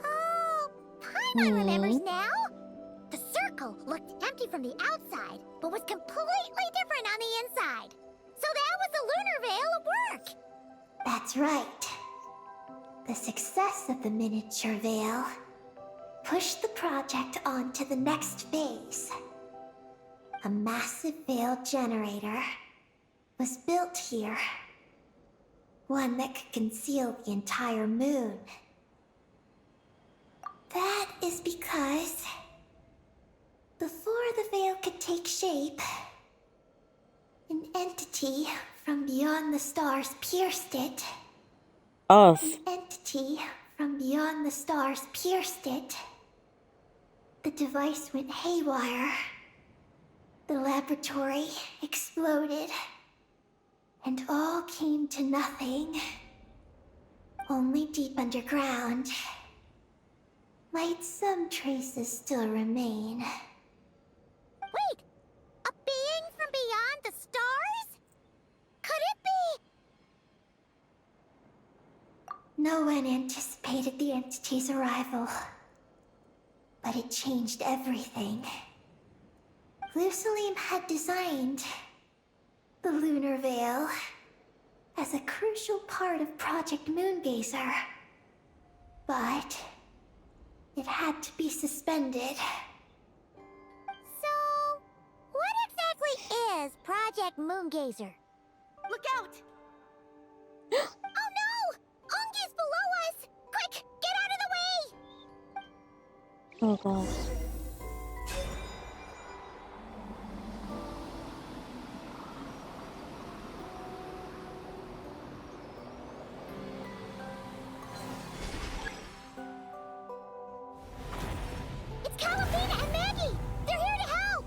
Oh, Paimon remembers now. The circle looked empty from the outside, but was completely different on the inside. So that was the lunar veil at work. That's right. The success of the miniature veil pushed the project on to the next phase. A massive veil generator was built here. One that could conceal the entire moon. That is because before the veil could take shape, an entity from beyond the stars pierced it. Us. An entity from beyond the stars pierced it. The device went haywire. The laboratory exploded. And all came to nothing. Only deep underground might some traces still remain. Wait, a being from beyond the stars? Could it be? No one anticipated the entity's arrival, but it changed everything. Lusalim had designed the Lunar Veil as a crucial part of Project Moongazer, but it had to be suspended. So, what exactly is Project Moongazer? Look out! Oh no! Ungi's below us! Oh gosh. It's Calabina and Maggie! They're here to help!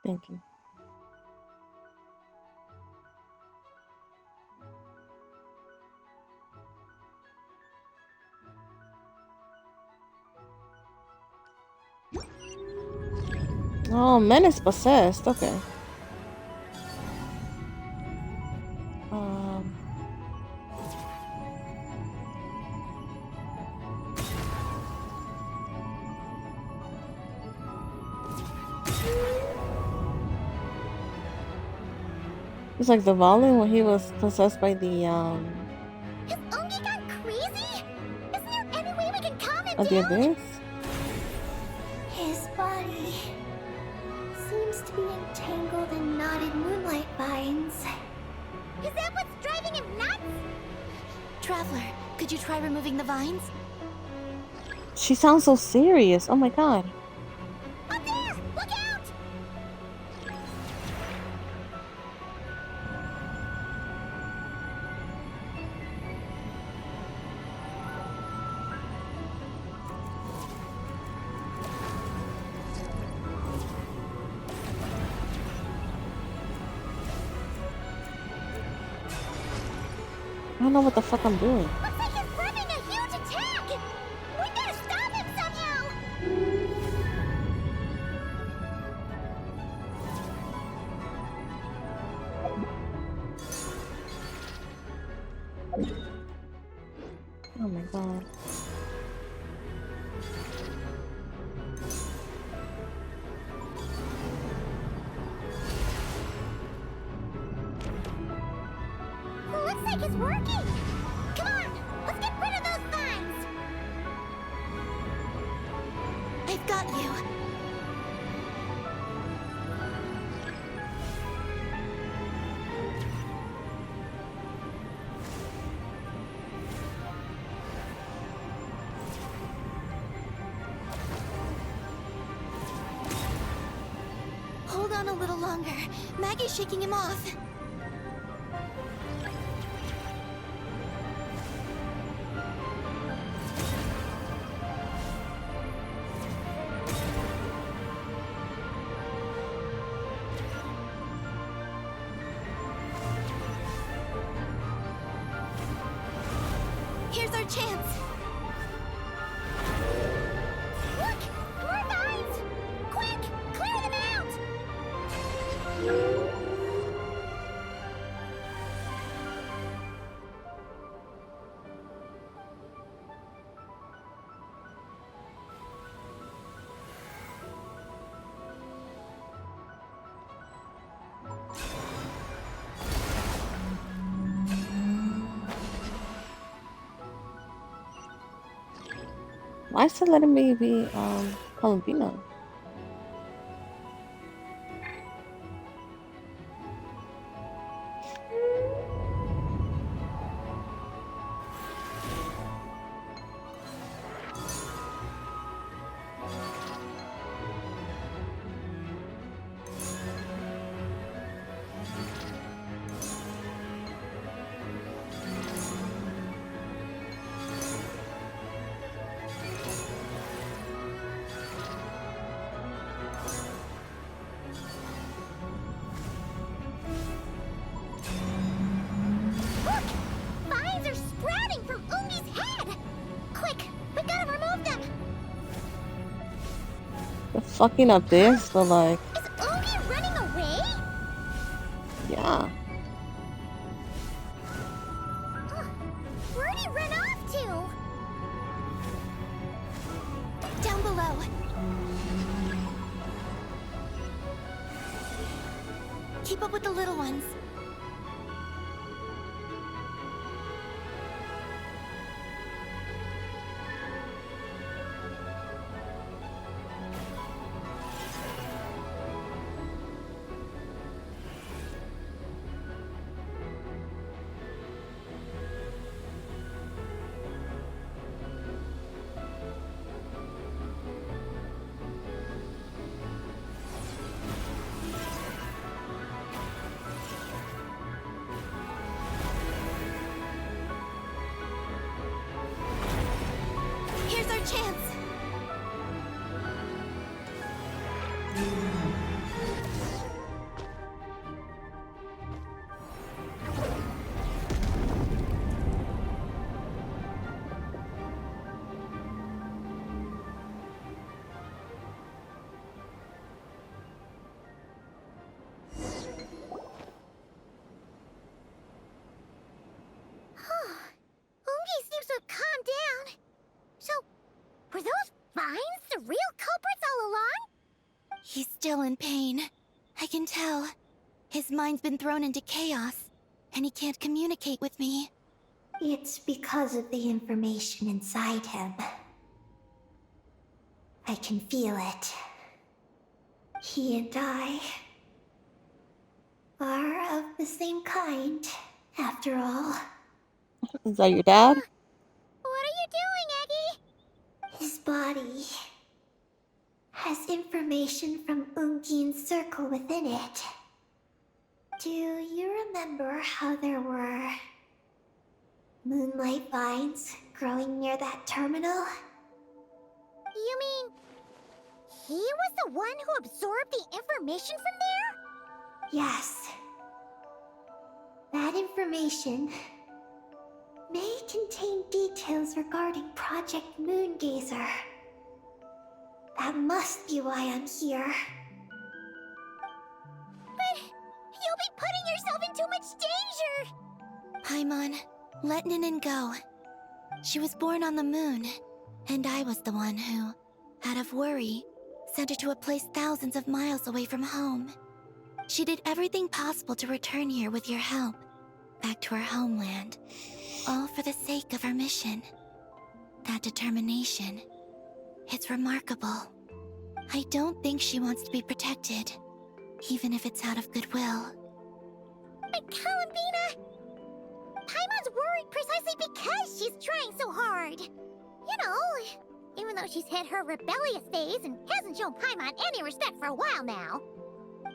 Thank you. Oh, Man is possessed. Okay. Um. It's like the volume when he was possessed by the Has Ungi gone crazy? Isn't there any way we can calm him of the down? abyss. His body seems to be entangled in knotted moonlight vines. Is that what's driving him nuts? Traveler, could you try removing the vines? She sounds so serious. Oh my god. Up there! Look out! I don't know what the fuck I'm doing. Looks like he's prepping a huge attack! We gotta stop him somehow! Oh my god. Looks like it's working! Come on! Let's get rid of those vines! I've got you. Hold on a little longer. Maggie's shaking him off. Here's our chance. Look! More vines! Quick! Clear them out! Why is it letting me be Columbina? Look! Vines are sprouting from Ungi's head! Quick! We gotta remove them! The fucking abyss, but like, Is Ungi running away? yeah. Where'd he run off to? Down below. Keep up with the little ones. still in pain. I can tell. His mind's been thrown into chaos, and he can't communicate with me. It's because of the information inside him. I can feel it. He and I are of the same kind, after all. Is that your dad? What are you doing, Eggy? His body has information from Ungin's circle within it. Do you remember how there were moonlight vines growing near that terminal? You mean he was the one who absorbed the information from there? Yes. That information may contain details regarding Project Moongazer. That must be why I'm here. But you'll be putting yourself in too much danger! Paimon, let Ninin go. She was born on the moon, and I was the one who, out of worry, sent her to a place thousands of miles away from home. She did everything possible to return here with your help, back to her homeland, all for the sake of her mission. That determination, it's remarkable. I don't think she wants to be protected, even if it's out of goodwill. But Columbina! Paimon's worried precisely because she's trying so hard. You know, even though she's hit her rebellious phase and hasn't shown Paimon any respect for a while now.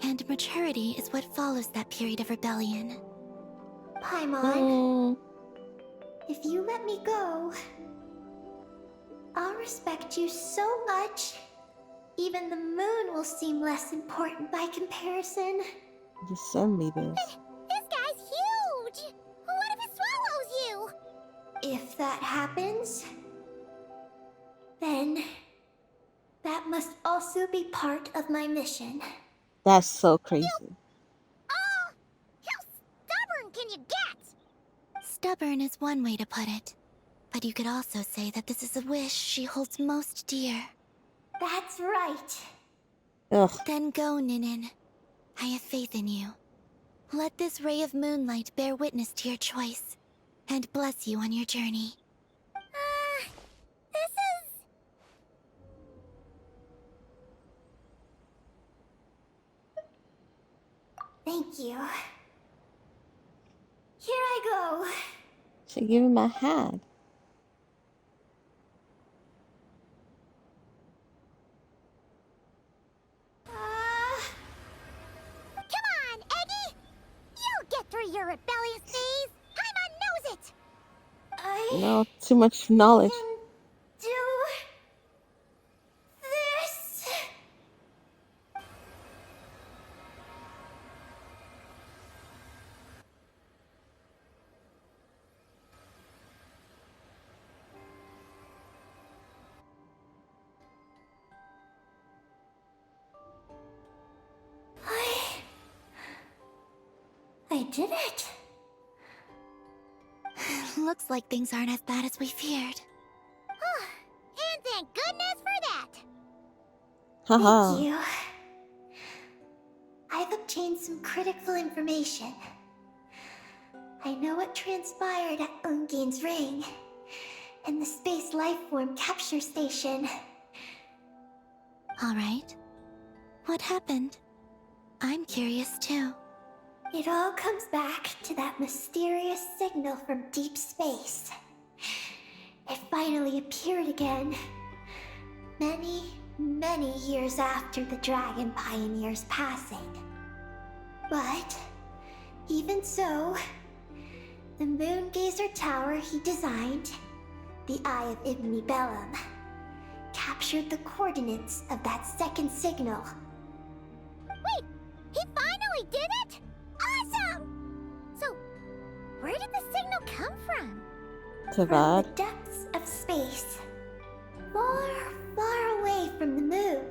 And maturity is what follows that period of rebellion. Paimon, Mm, if you let me go, I'll respect you so much. Even the moon will seem less important by comparison. just send me this. This guy's huge! What if it swallows you? If that happens, then that must also be part of my mission. That's so crazy. Oh! How stubborn can you get? Stubborn is one way to put it, but you could also say that this is a wish she holds most dear. That's right. Ugh. Then go, Ninin. I have faith in you. Let this ray of moonlight bear witness to your choice, and bless you on your journey. This is... Thank you. Here I go. Should give him my hat. Come on, Eggy! You'll get through your rebellious phase! Paimon knows it! I No, too much knowledge. can do this. I did it. Looks like things aren't as bad as we feared. And thank goodness for that! Haha. Thank you. I've obtained some critical information. I know what transpired at Ungin's ring and the space lifeform capture station. All right. What happened? I'm curious too. It all comes back to that mysterious signal from deep space. It finally appeared again. Many years after the Dragon Pioneer's passing. But, even so, the Moongazer Tower he designed, the Eye of Ibn Bellum, captured the coordinates of that second signal. Wait! He finally did it?! Awesome! So, where did the signal come from? To From that. the depths of space. Far away from the moon.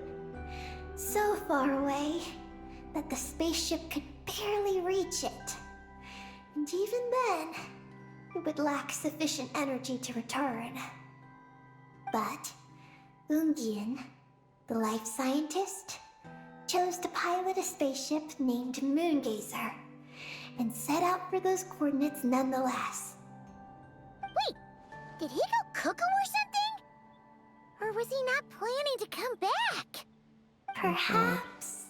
So far away that the spaceship could barely reach it. And even then, it would lack sufficient energy to return. But Ungin, the life scientist, chose to pilot a spaceship named Moongazer and set out for those coordinates nonetheless. Wait, did he go cuckoo or something? Or was he not planning to come back? Perhaps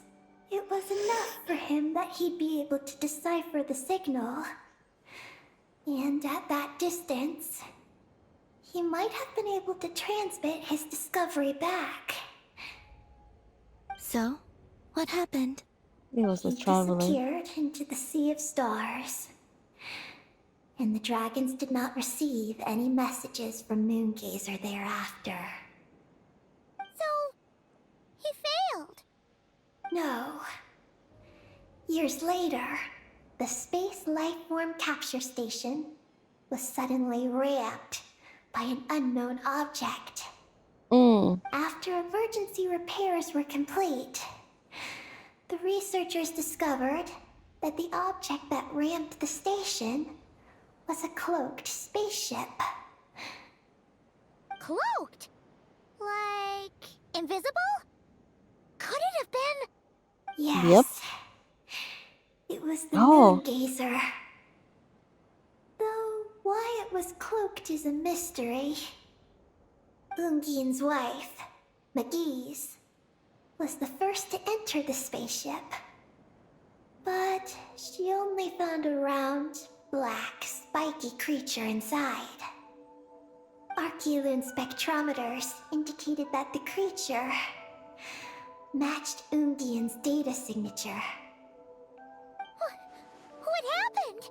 it was enough for him that he'd be able to decipher the signal. And at that distance, he might have been able to transmit his discovery back. So, what happened? It was a He traveler. disappeared into the sea of stars. And the dragons did not receive any messages from Moongazer thereafter. So, he failed. No. Years later, the Space Lifeform Capture Station was suddenly ramped by an unknown object. After emergency repairs were complete, the researchers discovered that the object that ramped the station was a cloaked spaceship. Cloaked? Like, invisible? Could it have been? Yes. Yep. It was the Oh. Moongazer. Though why it was cloaked is a mystery. Ungian's wife, Magis, was the first to enter the spaceship. But she only found a round, black, spiky creature inside. Archeoloon spectrometers indicated that the creature matched Ungian's data signature. What happened?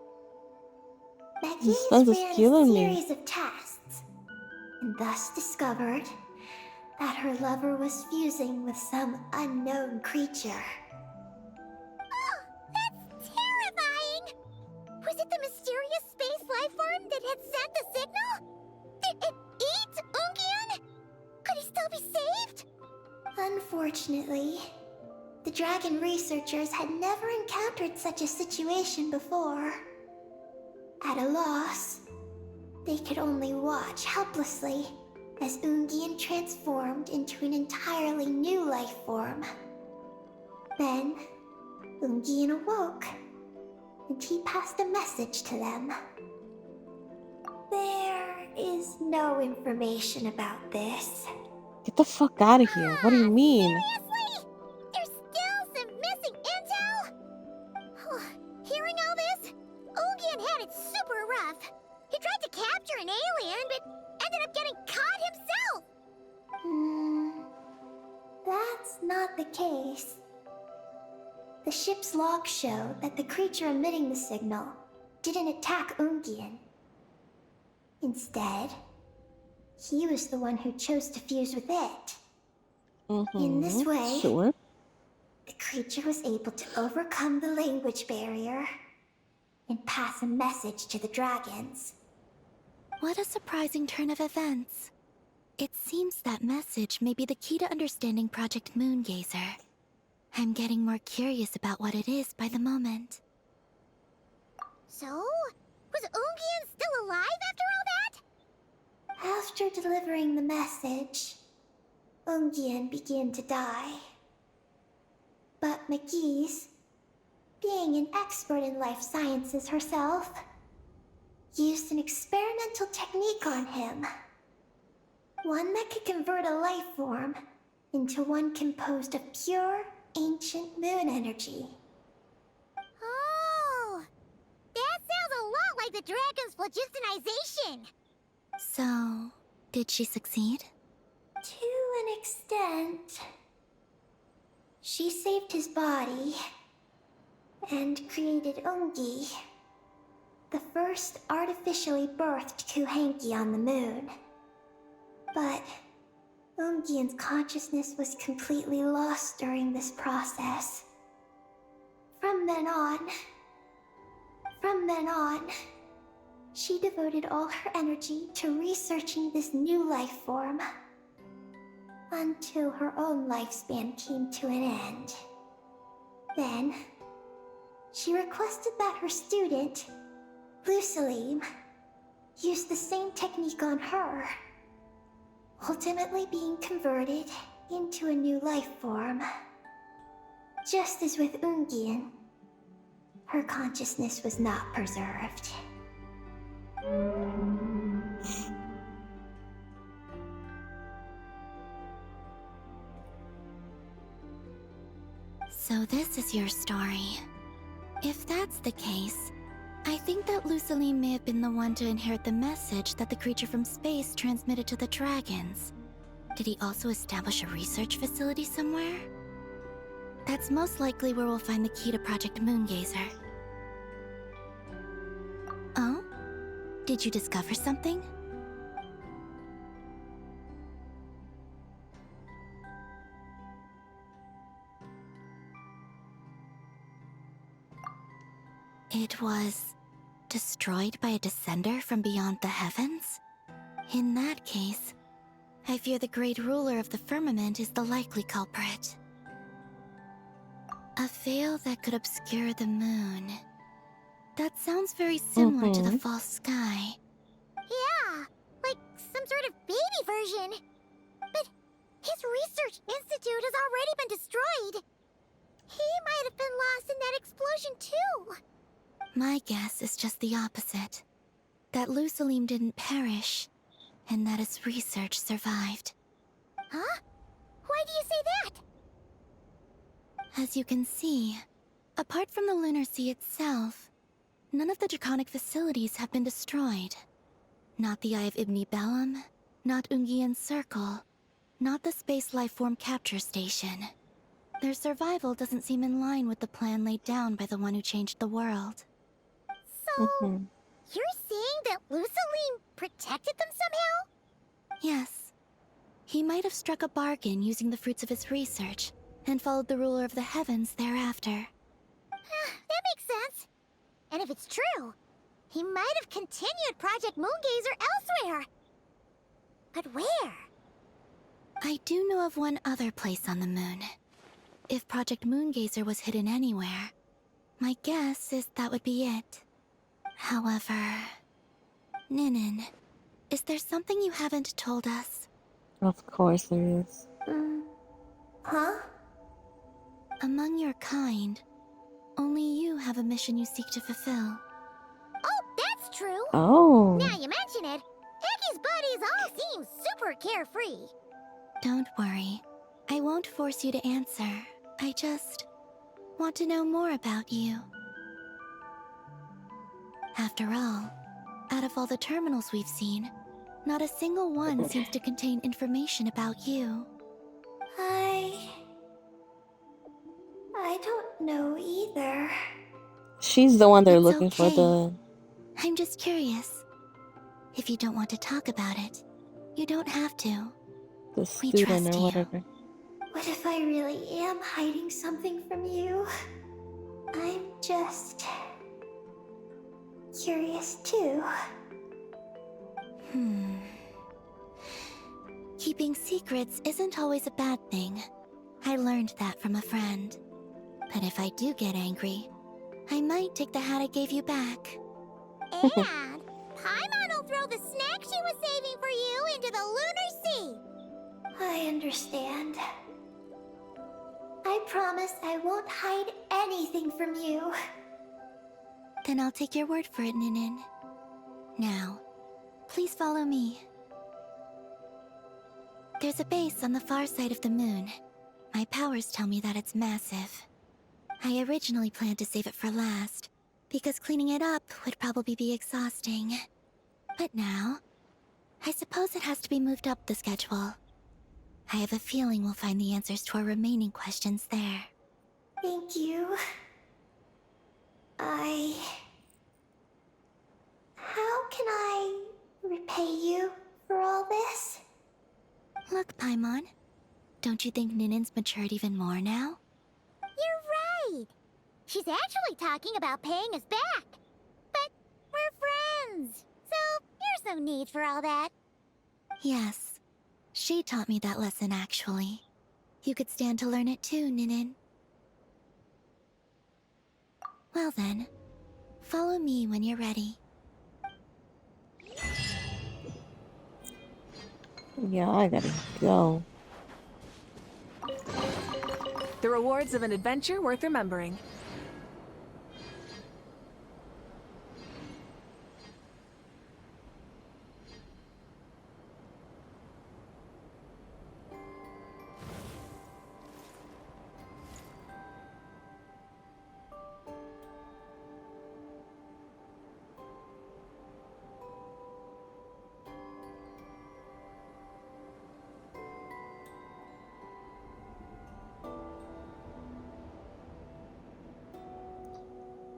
Magis This is ran a killing me. series of tests, and thus discovered that her lover was fusing with some unknown creature. Oh, that's terrifying! Was it the mysterious space life form that had sent the signal? Did it eat Ungian? Could he still be saved? Unfortunately, the dragon researchers had never encountered such a situation before. At a loss, they could only watch helplessly as Ungian transformed into an entirely new life form. Then, Ungian awoke, and he passed a message to them. There is no information about this. Get the fuck out of here. What do you mean? Seriously? There's still some missing intel? Hearing all this, Ungian had it super rough. He tried to capture an alien, but ended up getting caught himself. That's not the case. The ship's logs show that the creature emitting the signal didn't attack Ungian. Instead, he was the one who chose to fuse with it. In this way, Sure. the creature was able to overcome the language barrier and pass a message to the dragons. What a surprising turn of events. It seems that message may be the key to understanding Project Moongazer. I'm getting more curious about what it is by the moment. So, was Ungian still alive after all that? After delivering the message, Ungian began to die. But Magis, being an expert in life sciences herself, used an experimental technique on him. One that could convert a life form into one composed of pure, ancient moon energy. Oh, that sounds a lot like the dragon's phlogistonization. So, did she succeed? To an extent. She saved his body and created Ungi, the first artificially birthed Kuhanki on the moon. But Ungian's consciousness was completely lost during this process. From then on, she devoted all her energy to researching this new life form until her own lifespan came to an end. Then, she requested that her student, Lucilim, use the same technique on her, ultimately being converted into a new life form. Just as with Ungian, her consciousness was not preserved. So this is your story. If that's the case, I think that Lusaline may have been the one to inherit the message that the creature from space transmitted to the dragons. Did he also establish a research facility somewhere? That's most likely where we'll find the key to Project Moongazer. Oh? Did you discover something? It was destroyed by a descender from beyond the heavens? In that case, I fear the great ruler of the firmament is the likely culprit. A veil that could obscure the moon. That sounds very similar to the false sky. Yeah, like some sort of baby version. But his research institute has already been destroyed. He might have been lost in that explosion too. My guess is just the opposite. That Lusaline didn't perish, and that his research survived. Huh? Why do you say that? As you can see, apart from the Lunar Sea itself, none of the draconic facilities have been destroyed. Not the Eye of Ibni Bellum, not Ungian's Circle, not the Space Lifeform Capture Station. Their survival doesn't seem in line with the plan laid down by the one who changed the world. So, you're saying that Lusaline protected them somehow? Yes. He might have struck a bargain using the fruits of his research, and followed the ruler of the heavens thereafter. That makes sense. And if it's true, he might have continued Project Moongazer elsewhere. But where? I do know of one other place on the moon. If Project Moongazer was hidden anywhere, my guess is that would be it. However... Ninin, is there something you haven't told us? Of course there is. Huh? Among your kind, only you have a mission you seek to fulfill. Oh, that's true. Oh. Now you mention it, Heki's buddies all seem super carefree. Don't worry. I won't force you to answer. I just want to know more about you. After all, out of all the terminals we've seen, not a single one seems to contain information about you. I don't know either. She's the one they're It's looking for, okay. the... I'm just curious. If you don't want to talk about it, you don't have to. the We student trust or you. whatever. What if I really am hiding something from you? I'm just... curious too. Keeping secrets isn't always a bad thing. I learned that from a friend. But if I do get angry, I might take the hat I gave you back. And Paimon will throw the snack she was saving for you into the Lunar Sea. I understand. I promise I won't hide anything from you. Then I'll take your word for it, Ninin. Now, please follow me. There's a base on the far side of the moon. My powers tell me that it's massive. I originally planned to save it for last, because cleaning it up would probably be exhausting. But now, I suppose it has to be moved up the schedule. I have a feeling we'll find the answers to our remaining questions there. Thank you. How can I repay you for all this? Look, Paimon, don't you think Ninin's matured even more now? You're right. She's actually talking about paying us back. But we're friends, so there's no need for all that. Yes, she taught me that lesson actually. You could stand to learn it too, Ninin. Well then, follow me when you're ready. Yeah, I gotta go. The rewards of an adventure worth remembering.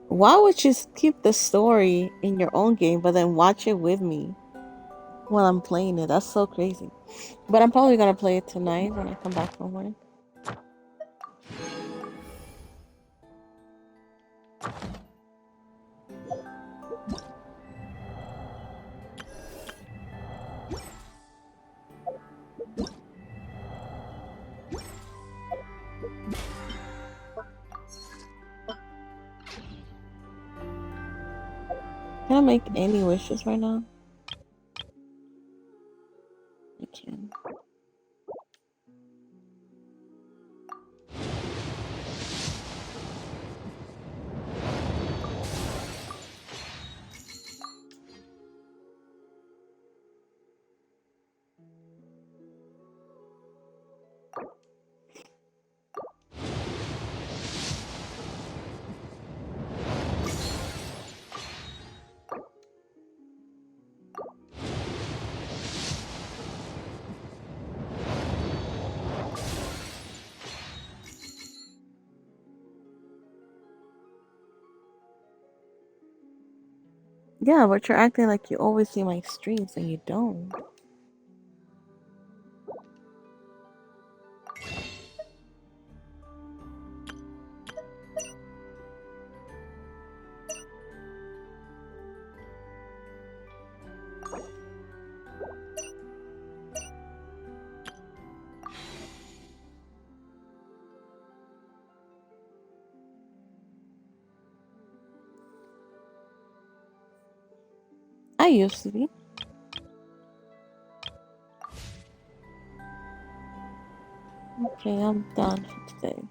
Why would you keep the story in your own game, but then watch it with me while I'm playing it? That's so crazy. But I'm probably gonna play it tonight when I come back from work. Can I make any wishes right now? I can. Yeah, but you're acting like you always see my streams and you don't. I used to be. Okay, I'm done for today.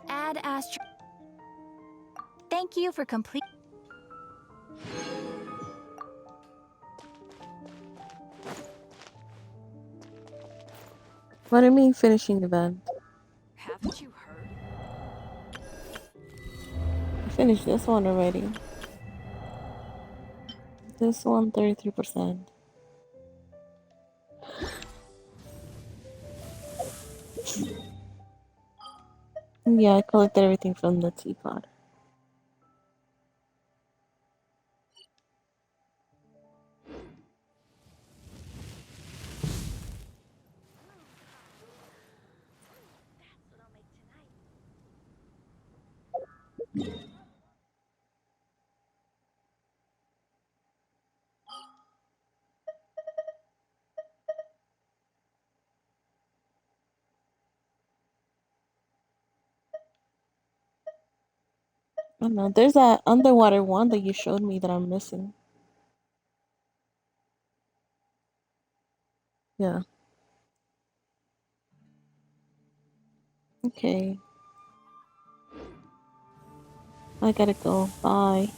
Add Astro. Thank you for complete. What do you mean finishing event? Haven't you heard? I finished this one already. This one, 33%. Yeah, I collected everything from the teapot. I don't know. There's that underwater one that you showed me that I'm missing. Yeah. Okay. I gotta go. Bye.